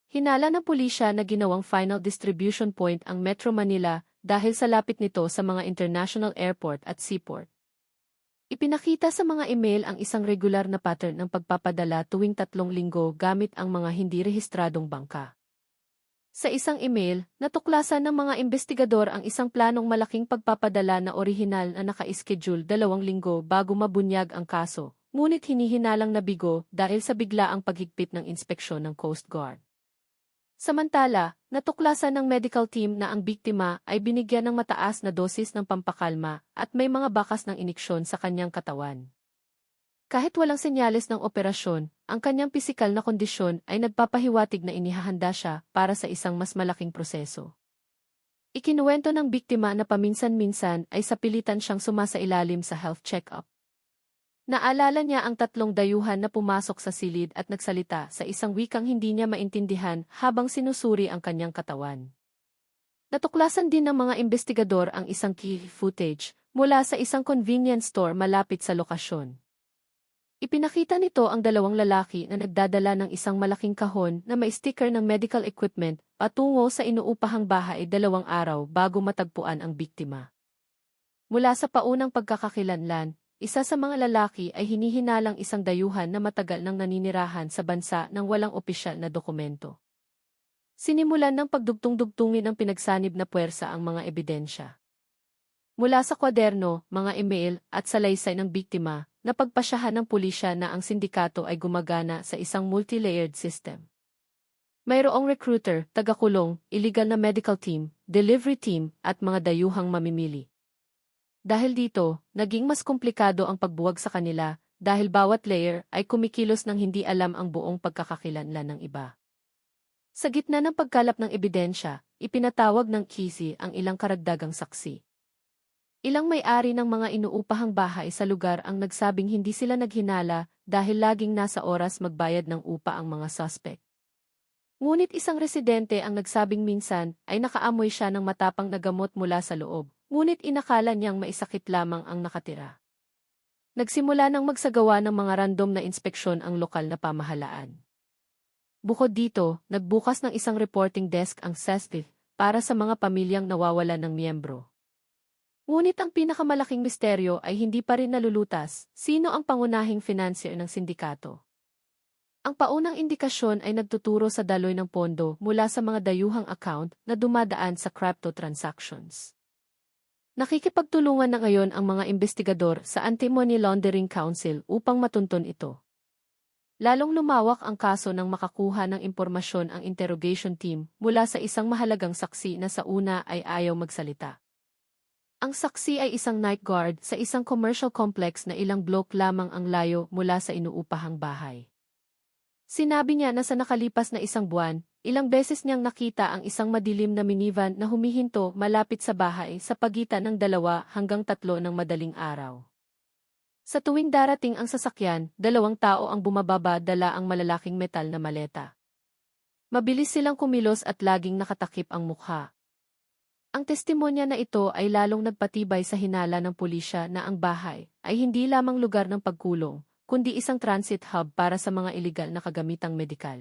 Hinala ng pulisya na ginawang final distribution point ang Metro Manila dahil sa lapit nito sa mga international airport at seaport. Ipinakita sa mga email ang isang regular na pattern ng pagpapadala tuwing 3 linggo gamit ang mga hindi rehistradong bangka. Sa isang email, natuklasan ng mga investigador ang isang planong malaking pagpapadala na orihinal na naka-schedule 2 linggo bago mabunyag ang kaso, ngunit hinihinalang nabigo dahil sa biglaang paghigpit ng inspeksyon ng Coast Guard. Samantala, natuklasan ng medical team na ang biktima ay binigyan ng mataas na dosis ng pampakalma at may mga bakas ng iniksyon sa kanyang katawan. Kahit walang senyales ng operasyon, ang kanyang pisikal na kondisyon ay nagpapahiwatig na inihahanda siya para sa isang mas malaking proseso. Ikinuwento ng biktima na paminsan-minsan ay sapilitan siyang sumasailalim sa health check-up. Naalala niya ang 3 dayuhan na pumasok sa silid at nagsalita sa isang wikang hindi niya maintindihan habang sinusuri ang kanyang katawan. Natuklasan din ng mga investigador ang isang key footage mula sa isang convenience store malapit sa lokasyon. Ipinakita nito ang 2 lalaki na nagdadala ng isang malaking kahon na may sticker ng medical equipment patungo sa inuupahang bahay 2 araw bago matagpuan ang biktima. Mula sa paunang pagkakakilanlan, isa sa mga lalaki ay hinihinalang isang dayuhan na matagal nang naninirahan sa bansa nang walang opisyal na dokumento. Sinimulan ng pagdugtong-dugtungin ng pinagsanib na puwersa ang mga ebidensya. Mula sa kwaderno, mga email at salaysay ng biktima, napagpasyahan ng pulisya na ang sindikato ay gumagana sa isang multi-layered system. Mayroong recruiter, tagakulong, illegal na medical team, delivery team, at mga dayuhang mamimili. Dahil dito, naging mas komplikado ang pagbuwag sa kanila dahil bawat layer ay kumikilos ng hindi alam ang buong pagkakakilanlan ng iba. Sa gitna ng pagkalap ng ebidensya, ipinatawag ng Kisi ang ilang karagdagang saksi. Ilang may-ari ng mga inuupahang bahay sa lugar ang nagsabing hindi sila naghinala dahil laging nasa oras magbayad ng upa ang mga suspect. Ngunit isang residente ang nagsabing minsan ay nakaamoy siya ng matapang na gamot mula sa loob. Ngunit inakala niyang maisakit lamang ang nakatira. Nagsimula nang magsagawa ng mga random na inspeksyon ang lokal na pamahalaan. Bukod dito, nagbukas ng isang reporting desk ang SESTIF para sa mga pamilyang nawawalan ng miyembro. Ngunit ang pinakamalaking misteryo ay hindi pa rin nalulutas, sino ang pangunahing financier ng sindikato. Ang paunang indikasyon ay nagtuturo sa daloy ng pondo mula sa mga dayuhang account na dumadaan sa crypto transactions. Nakikipagtulungan na ngayon ang mga investigador sa Anti-Money Laundering Council upang matunton ito. Lalong lumawak ang kaso nang makakuha ng impormasyon ang interrogation team mula sa isang mahalagang saksi na sa una ay ayaw magsalita. Ang saksi ay isang night guard sa isang commercial complex na ilang block lamang ang layo mula sa inuupahang bahay. Sinabi niya na sa nakalipas na 1 buwan, ilang beses niyang nakita ang isang madilim na minivan na humihinto malapit sa bahay sa pagitan ng 2 hanggang 3 ng madaling araw. Sa tuwing darating ang sasakyan, 2 tao ang bumababa dala ang malalaking metal na maleta. Mabilis silang kumilos at laging nakatakip ang mukha. Ang testimonya na ito ay lalong nagpatibay sa hinala ng pulisya na ang bahay ay hindi lamang lugar ng pagkulong, kundi isang transit hub para sa mga iligal na kagamitang medikal.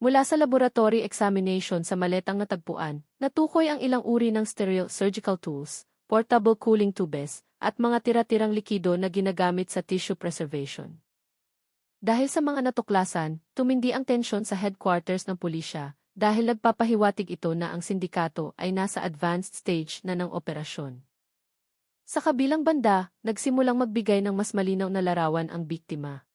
Mula sa laboratory examination sa maletang natagpuan, natukoy ang ilang uri ng sterile surgical tools, portable cooling tubes, at mga tira-tirang likido na ginagamit sa tissue preservation. Dahil sa mga natuklasan, tumindi ang tensyon sa headquarters ng pulisya dahil nagpapahiwatig ito na ang sindikato ay nasa advanced stage na ng operasyon. Sa kabilang banda, nagsimulang magbigay ng mas malinaw na larawan ang biktima.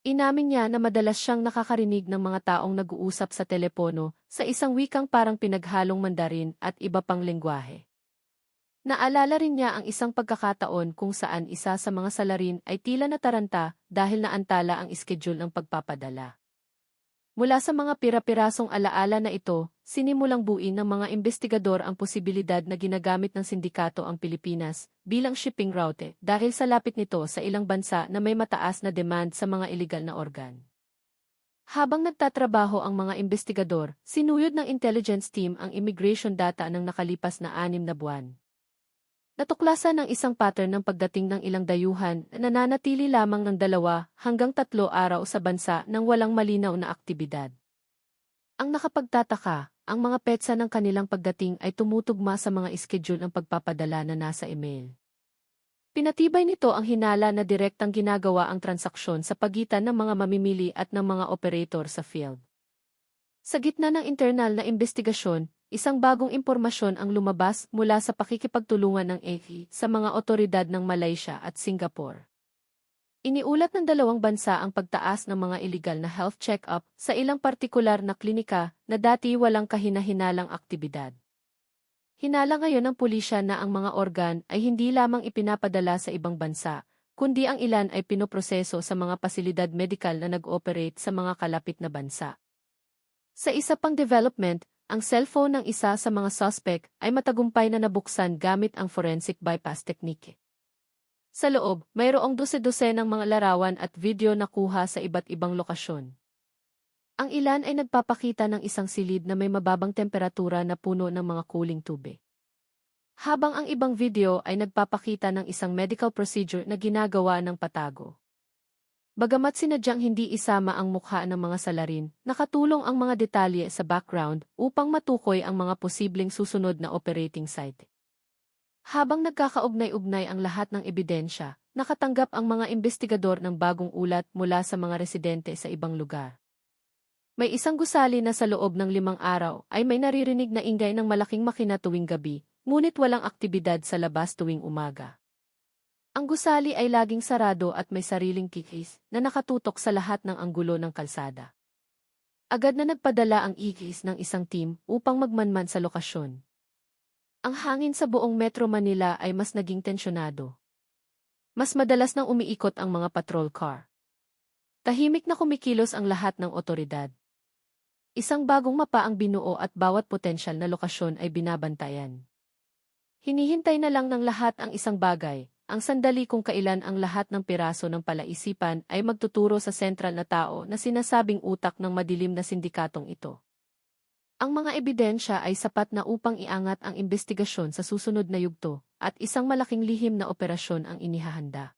Inamin niya na madalas siyang nakakarinig ng mga taong nag-uusap sa telepono sa isang wikang parang pinaghalong Mandarin at iba pang lengguwahe. Naalala rin niya ang isang pagkakataon kung saan isa sa mga salarin ay tila nataranta dahil naantala ang iskedyul ng pagpapadala. Mula sa mga pira-pirasong alaala na ito, sinimulang buuin ng mga investigador ang posibilidad na ginagamit ng sindikato ang Pilipinas bilang shipping route dahil sa lapit nito sa ilang bansa na may mataas na demand sa mga iligal na organ. Habang nagtatrabaho ang mga investigador, sinuyod ng intelligence team ang immigration data ng nakalipas na 6 na buwan. Natuklasan ng isang pattern ng pagdating ng ilang dayuhan na nananatili lamang ng 2 hanggang 3 araw sa bansa nang walang malinaw na aktibidad. Ang nakapagtataka, ang mga petsa ng kanilang pagdating ay tumutugma sa mga iskedyul ng pagpapadala na nasa email. Pinatibay nito ang hinala na direktang ginagawa ang transaksyon sa pagitan ng mga mamimili at ng mga operator sa field. Sa gitna ng internal na investigasyon, isang bagong impormasyon ang lumabas mula sa pakikipagtulungan ng AFP sa mga otoridad ng Malaysia at Singapore. Iniulat ng dalawang bansa ang pagtaas ng mga iligal na health check-up sa ilang partikular na klinika na dati walang kahina-hinalang aktibidad. Hinala ngayon ng pulisya na ang mga organ ay hindi lamang ipinapadala sa ibang bansa, kundi ang ilan ay pinoproseso sa mga pasilidad medikal na nag-ooperate sa mga kalapit na bansa. Sa isa pang development, ang cellphone ng isa sa mga suspect ay matagumpay na nabuksan gamit ang forensic bypass technique. Sa loob, mayroong 12 ng mga larawan at video na kuha sa iba't ibang lokasyon. Ang ilan ay nagpapakita ng isang silid na may mababang temperatura na puno ng mga cooling tube. Habang ang ibang video ay nagpapakita ng isang medical procedure na ginagawa ng patago. Bagamat sinadyang hindi isama ang mukha ng mga salarin, nakatulong ang mga detalye sa background upang matukoy ang mga posibleng susunod na operating site. Habang nagkakaugnay-ugnay ang lahat ng ebidensya, nakatanggap ang mga investigador ng bagong ulat mula sa mga residente sa ibang lugar. May isang gusali na sa loob ng 5 araw ay may naririnig na ingay ng malaking makina tuwing gabi, ngunit walang aktibidad sa labas tuwing umaga. Ang gusali ay laging sarado at may sariling kikis na nakatutok sa lahat ng anggulo ng kalsada. Agad na nagpadala ang ikis ng isang team upang magmanman sa lokasyon. Ang hangin sa buong Metro Manila ay mas naging tensyonado. Mas madalas nang umiikot ang mga patrol car. Tahimik na kumikilos ang lahat ng otoridad. Isang bagong mapa ang binuo at bawat potensyal na lokasyon ay binabantayan. Hinihintay na lang ng lahat ang isang bagay. Ang sandali kung kailan ang lahat ng piraso ng palaisipan ay magtuturo sa sentral na tao na sinasabing utak ng madilim na sindikatong ito. Ang mga ebidensya ay sapat na upang iangat ang investigasyon sa susunod na yugto at isang malaking lihim na operasyon ang inihahanda.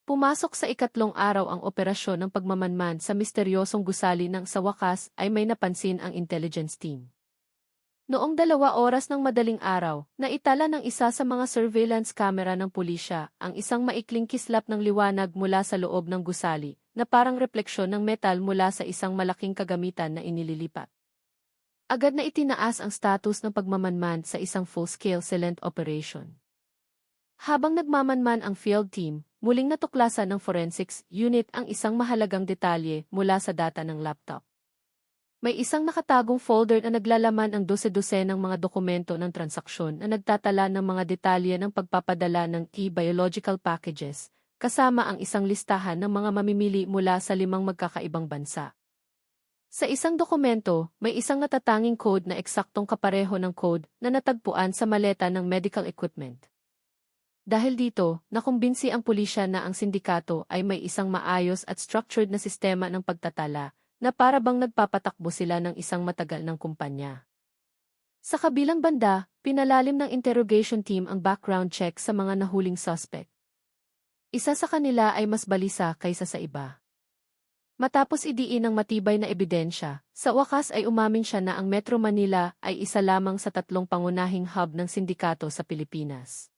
Pumasok sa 3 araw ang operasyon ng pagmamanman sa misteryosong gusali nang sa wakas ay may napansin ang intelligence team. Noong 2 oras ng madaling araw, naitala ng isa sa mga surveillance camera ng pulisya ang isang maikling kislap ng liwanag mula sa loob ng gusali na parang refleksyon ng metal mula sa isang malaking kagamitan na inililipat. Agad na itinaas ang status ng pagmamanman sa isang full-scale silent operation. Habang nagmamanman ang field team, muling natuklasan ng forensics unit ang isang mahalagang detalye mula sa data ng laptop. May isang nakatagong folder na naglalaman ang 12 ng mga dokumento ng transaksyon na nagtatala ng mga detalye ng pagpapadala ng e-biological packages, kasama ang isang listahan ng mga mamimili mula sa 5 magkakaibang bansa. Sa isang dokumento, may isang natatanging code na eksaktong kapareho ng code na natagpuan sa maleta ng medical equipment. Dahil dito, nakumbinsi ang pulisya na ang sindikato ay may isang maayos at structured na sistema ng pagtatala, na para bang nagpapatakbo sila ng isang matagal ng kumpanya. Sa kabilang banda, pinalalim ng interrogation team ang background check sa mga nahuling suspect. Isa sa kanila ay mas balisa kaysa sa iba. Matapos idiin ng matibay na ebidensya, sa wakas ay umamin siya na ang Metro Manila ay isa lamang sa 3 pangunahing hub ng sindikato sa Pilipinas.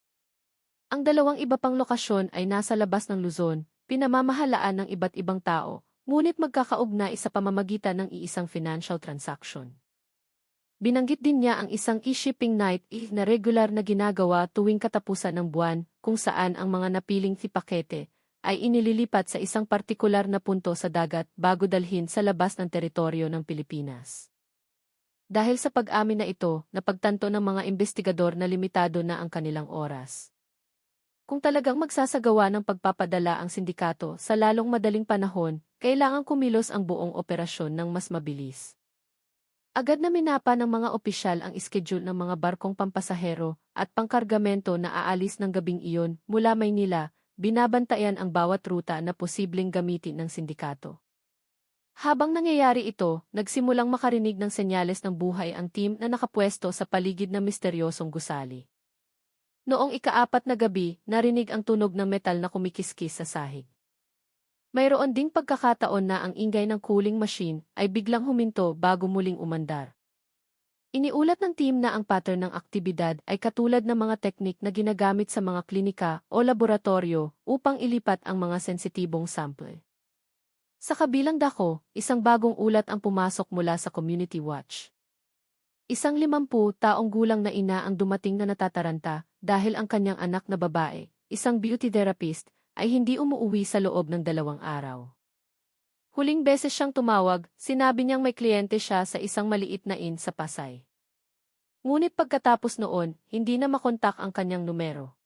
Ang 2 iba pang lokasyon ay nasa labas ng Luzon, pinamamahalaan ng iba't ibang tao, ngunit magkakaugnay sa pamamagitan ng iisang financial transaction. Binanggit din niya ang isang e-shipping night na regular na ginagawa tuwing katapusan ng buwan, kung saan ang mga napiling pakete ay inililipat sa isang partikular na punto sa dagat bago dalhin sa labas ng teritoryo ng Pilipinas. Dahil sa pag-amin na ito, napagtanto ng mga investigador na limitado na ang kanilang oras. Kung talagang magsasagawa ng pagpapadala ang sindikato sa lalong madaling panahon, kailangang kumilos ang buong operasyon ng mas mabilis. Agad na minapa ng mga opisyal ang schedule ng mga barkong pampasahero at pangkargamento na aalis ng gabing iyon mula Maynila, binabantayan ang bawat ruta na posibleng gamitin ng sindikato. Habang nangyayari ito, nagsimulang makarinig ng senyales ng buhay ang team na nakapwesto sa paligid ng misteryosong gusali. Noong ika-4 na gabi, narinig ang tunog ng metal na kumikiskis sa sahig. Mayroon ding pagkakataon na ang ingay ng cooling machine ay biglang huminto bago muling umandar. Iniulat ng team na ang pattern ng aktibidad ay katulad ng mga teknik na ginagamit sa mga klinika o laboratorio upang ilipat ang mga sensitibong sample. Sa kabilang dako, isang bagong ulat ang pumasok mula sa Community Watch. Isang 50 taong gulang na ina ang dumating na natataranta dahil ang kanyang anak na babae, isang beauty therapist, ay hindi umuuwi sa loob ng 2 araw. Huling beses siyang tumawag, sinabi niyang may kliyente siya sa isang maliit na inn sa Pasay. Ngunit pagkatapos noon, hindi na makontak ang kanyang numero.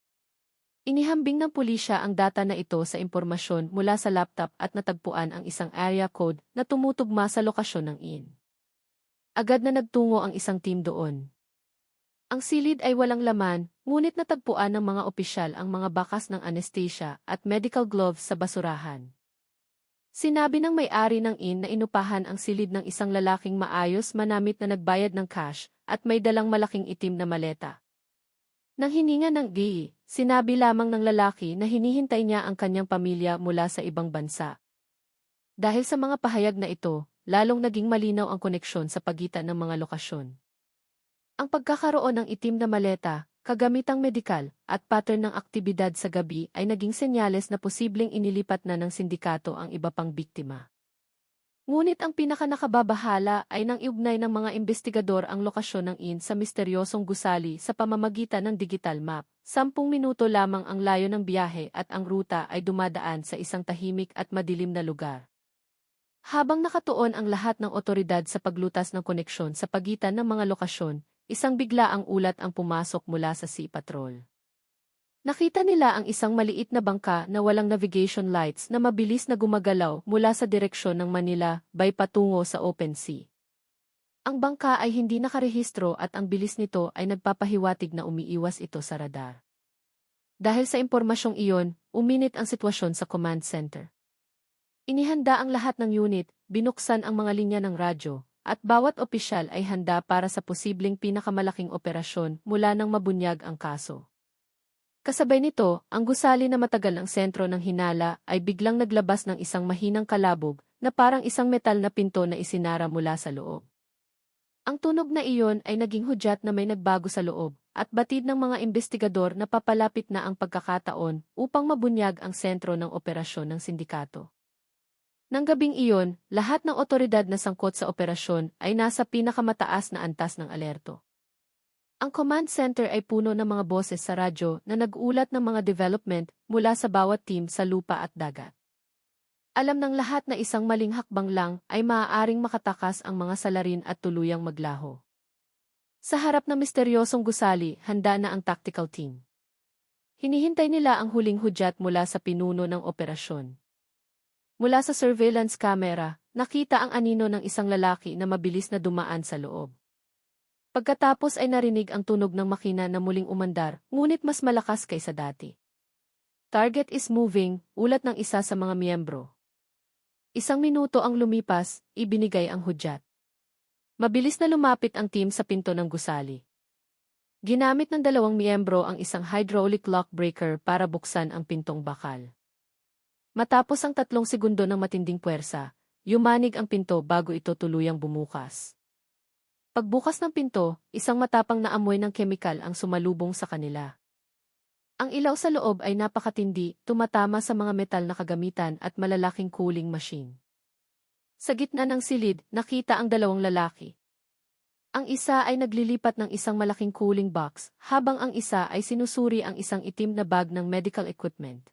Inihambing ng pulisya ang data na ito sa impormasyon mula sa laptop at natagpuan ang isang area code na tumutugma sa lokasyon ng inn. Agad na nagtungo ang isang team doon. Ang silid ay walang laman, ngunit natagpuan ng mga opisyal ang mga bakas ng anesthesia at medical gloves sa basurahan. Sinabi ng may-ari ng inn na inupahan ang silid ng isang lalaking maayos manamit na nagbayad ng cash at may dalang malaking itim na maleta. Nang hininga ng GI, sinabi lamang ng lalaki na hinihintay niya ang kanyang pamilya mula sa ibang bansa. Dahil sa mga pahayag na ito, lalong naging malinaw ang koneksyon sa pagitan ng mga lokasyon. Ang pagkakaroon ng itim na maleta, kagamitang medikal, at pattern ng aktibidad sa gabi ay naging senyales na posibleng inilipat na ng sindikato ang iba pang biktima. Ngunit ang pinakanakababahala ay nang iugnay ng mga investigador ang lokasyon ng inn sa misteryosong gusali sa pamamagitan ng digital map. 10 minuto lamang ang layo ng biyahe at ang ruta ay dumadaan sa isang tahimik at madilim na lugar. Habang nakatuon ang lahat ng otoridad sa paglutas ng koneksyon sa pagitan ng mga lokasyon, isang biglaang ulat ang pumasok mula sa Sea Patrol. Nakita nila ang isang maliit na bangka na walang navigation lights na mabilis na gumagalaw mula sa direksyon ng Manila Bay patungo sa open sea. Ang bangka ay hindi nakarehistro at ang bilis nito ay nagpapahiwatig na umiiwas ito sa radar. Dahil sa impormasyong iyon, uminit ang sitwasyon sa command center. Inihanda ang lahat ng unit, binuksan ang mga linya ng radyo, at bawat opisyal ay handa para sa posibleng pinakamalaking operasyon mula nang mabunyag ang kaso. Kasabay nito, ang gusali na matagal ang sentro ng hinala ay biglang naglabas ng isang mahinang kalabog na parang isang metal na pinto na isinara mula sa loob. Ang tunog na iyon ay naging hudyat na may nagbago sa loob at batid ng mga investigador na papalapit na ang pagkakataon upang mabunyag ang sentro ng operasyon ng sindikato. Nang gabing iyon, lahat ng otoridad na sangkot sa operasyon ay nasa pinakamataas na antas ng alerto. Ang command center ay puno ng mga boses sa radyo na nag-ulat ng mga development mula sa bawat team sa lupa at dagat. Alam ng lahat na isang maling hakbang lang ay maaaring makatakas ang mga salarin at tuluyang maglaho. Sa harap ng misteryosong gusali, handa na ang tactical team. Hinihintay nila ang huling hudyat mula sa pinuno ng operasyon. Mula sa surveillance camera, nakita ang anino ng isang lalaki na mabilis na dumaan sa loob. Pagkatapos ay narinig ang tunog ng makina na muling umandar, ngunit mas malakas kaysa dati. Target is moving, ulat ng isa sa mga miyembro. 1 minuto ang lumipas, ibinigay ang hudyat. Mabilis na lumapit ang team sa pinto ng gusali. Ginamit ng 2 miyembro ang isang hydraulic lock breaker para buksan ang pintong bakal. Matapos ang 3 segundo ng matinding puwersa, yumanig ang pinto bago ito tuluyang bumukas. Pagbukas ng pinto, isang matapang na amoy ng kemikal ang sumalubong sa kanila. Ang ilaw sa loob ay napakatindi, tumatama sa mga metal na kagamitan at malalaking cooling machine. Sa gitna ng silid, nakita ang 2 lalaki. Ang isa ay naglilipat ng isang malaking cooling box, habang ang isa ay sinusuri ang isang itim na bag ng medical equipment.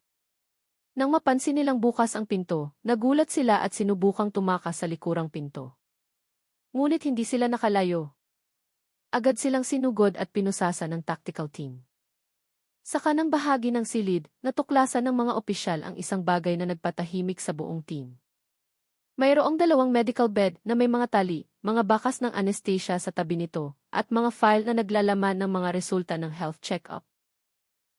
Nang mapansin nilang bukas ang pinto, nagulat sila at sinubukang tumakas sa likurang pinto. Ngunit hindi sila nakalayo. Agad silang sinugod at pinusasa ng tactical team. Sa kanang bahagi ng silid, natuklasan ng mga opisyal ang isang bagay na nagpatahimik sa buong team. Mayroong 2 medical bed na may mga tali, mga bakas ng anesthesia sa tabi nito, at mga file na naglalaman ng mga resulta ng health check-up.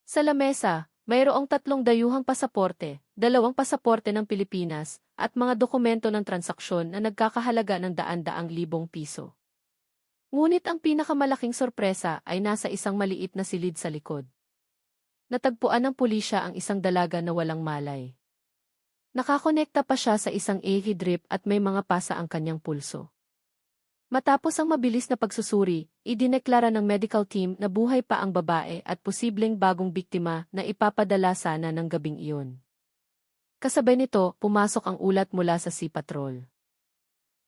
Sa lamesa, mayroong 3 dayuhang pasaporte, 2 pasaporte ng Pilipinas, at mga dokumento ng transaksyon na nagkakahalaga ng daan-daang libong piso. Ngunit ang pinakamalaking sorpresa ay nasa isang maliit na silid sa likod. Natagpuan ng pulisya ang isang dalaga na walang malay. Nakakonekta pa siya sa isang AV drip at may mga pasa ang kanyang pulso. Matapos ang mabilis na pagsusuri, idineklara ng medical team na buhay pa ang babae at posibleng bagong biktima na ipapadala sana ng gabing iyon. Kasabay nito, pumasok ang ulat mula sa Sea Patrol.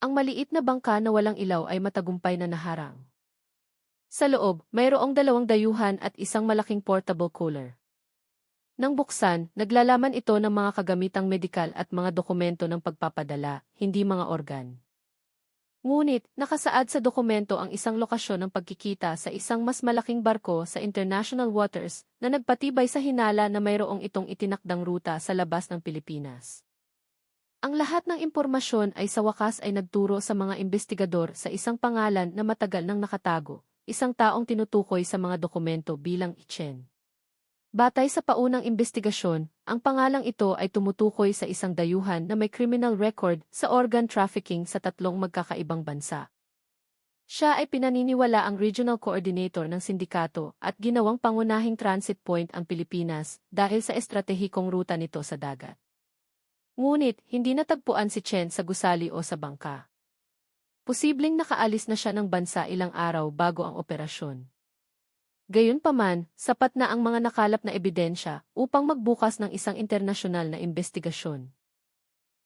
Ang maliit na bangka na walang ilaw ay matagumpay na naharang. Sa loob, mayroong 2 dayuhan at isang malaking portable cooler. Nang buksan, naglalaman ito ng mga kagamitang medikal at mga dokumento ng pagpapadala, hindi mga organ. Ngunit, nakasaad sa dokumento ang isang lokasyon ng pagkikita sa isang mas malaking barko sa international waters na nagpatibay sa hinala na mayroong itong itinakdang ruta sa labas ng Pilipinas. Ang lahat ng impormasyon ay sa wakas ay nagturo sa mga investigador sa isang pangalan na matagal nang nakatago, isang taong tinutukoy sa mga dokumento bilang Chen. Batay sa paunang investigasyon, ang pangalang ito ay tumutukoy sa isang dayuhan na may criminal record sa organ trafficking sa 3 magkakaibang bansa. Siya ay pinaniniwala ang regional coordinator ng sindikato at ginawang pangunahing transit point ang Pilipinas dahil sa estratehikong ruta nito sa dagat. Ngunit, hindi natagpuan si Chen sa gusali o sa bangka. Posibleng nakaalis na siya ng bansa ilang araw bago ang operasyon. Gayunpaman, sapat na ang mga nakalap na ebidensya upang magbukas ng isang internasyonal na investigasyon.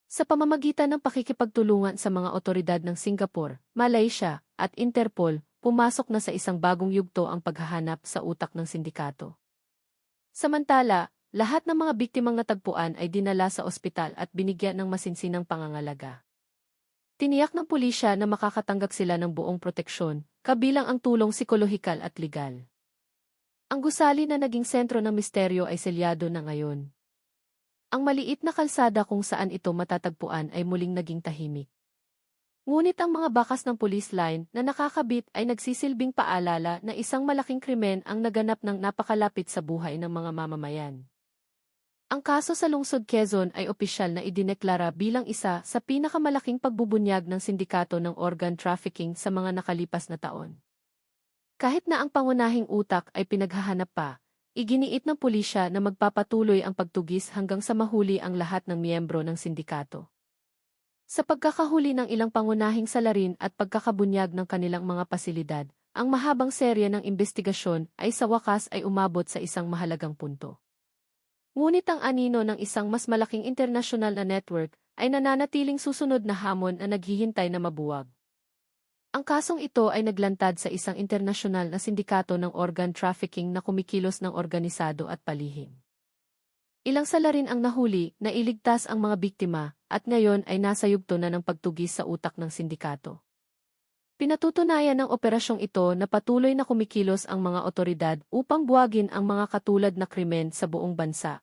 Sa pamamagitan ng pakikipagtulungan sa mga otoridad ng Singapore, Malaysia, at Interpol, pumasok na sa isang bagong yugto ang paghahanap sa utak ng sindikato. Samantala, lahat ng mga biktimang natagpuan ay dinala sa ospital at binigyan ng masinsinang pangangalaga. Tiniyak ng pulisya na makakatanggap sila ng buong proteksyon, kabilang ang tulong psikolohikal at legal. Ang gusali na naging sentro ng misteryo ay selyado na ngayon. Ang maliit na kalsada kung saan ito matatagpuan ay muling naging tahimik. Ngunit ang mga bakas ng police line na nakakabit ay nagsisilbing paalala na isang malaking krimen ang naganap ng napakalapit sa buhay ng mga mamamayan. Ang kaso sa lungsod Quezon ay opisyal na idineklara bilang isa sa pinakamalaking pagbubunyag ng sindikato ng organ trafficking sa mga nakalipas na taon. Kahit na ang pangunahing utak ay pinaghahanap pa, iginiit ng pulisya na magpapatuloy ang pagtugis hanggang sa mahuli ang lahat ng miyembro ng sindikato. Sa pagkakahuli ng ilang pangunahing salarin at pagkakabunyag ng kanilang mga pasilidad, ang mahabang serye ng investigasyon ay sa wakas ay umabot sa isang mahalagang punto. Ngunit ang anino ng isang mas malaking internasyonal na network ay nananatiling susunod na hamon na naghihintay na mabuwag. Ang kasong ito ay naglantad sa isang internasyonal na sindikato ng organ trafficking na kumikilos ng organisado at palihim. Ilang salarin ang nahuli na iligtas ang mga biktima at ngayon ay nasa yugto na ng pagtugis sa utak ng sindikato. Pinatutunayan ng operasyong ito na patuloy na kumikilos ang mga otoridad upang buwagin ang mga katulad na krimen sa buong bansa,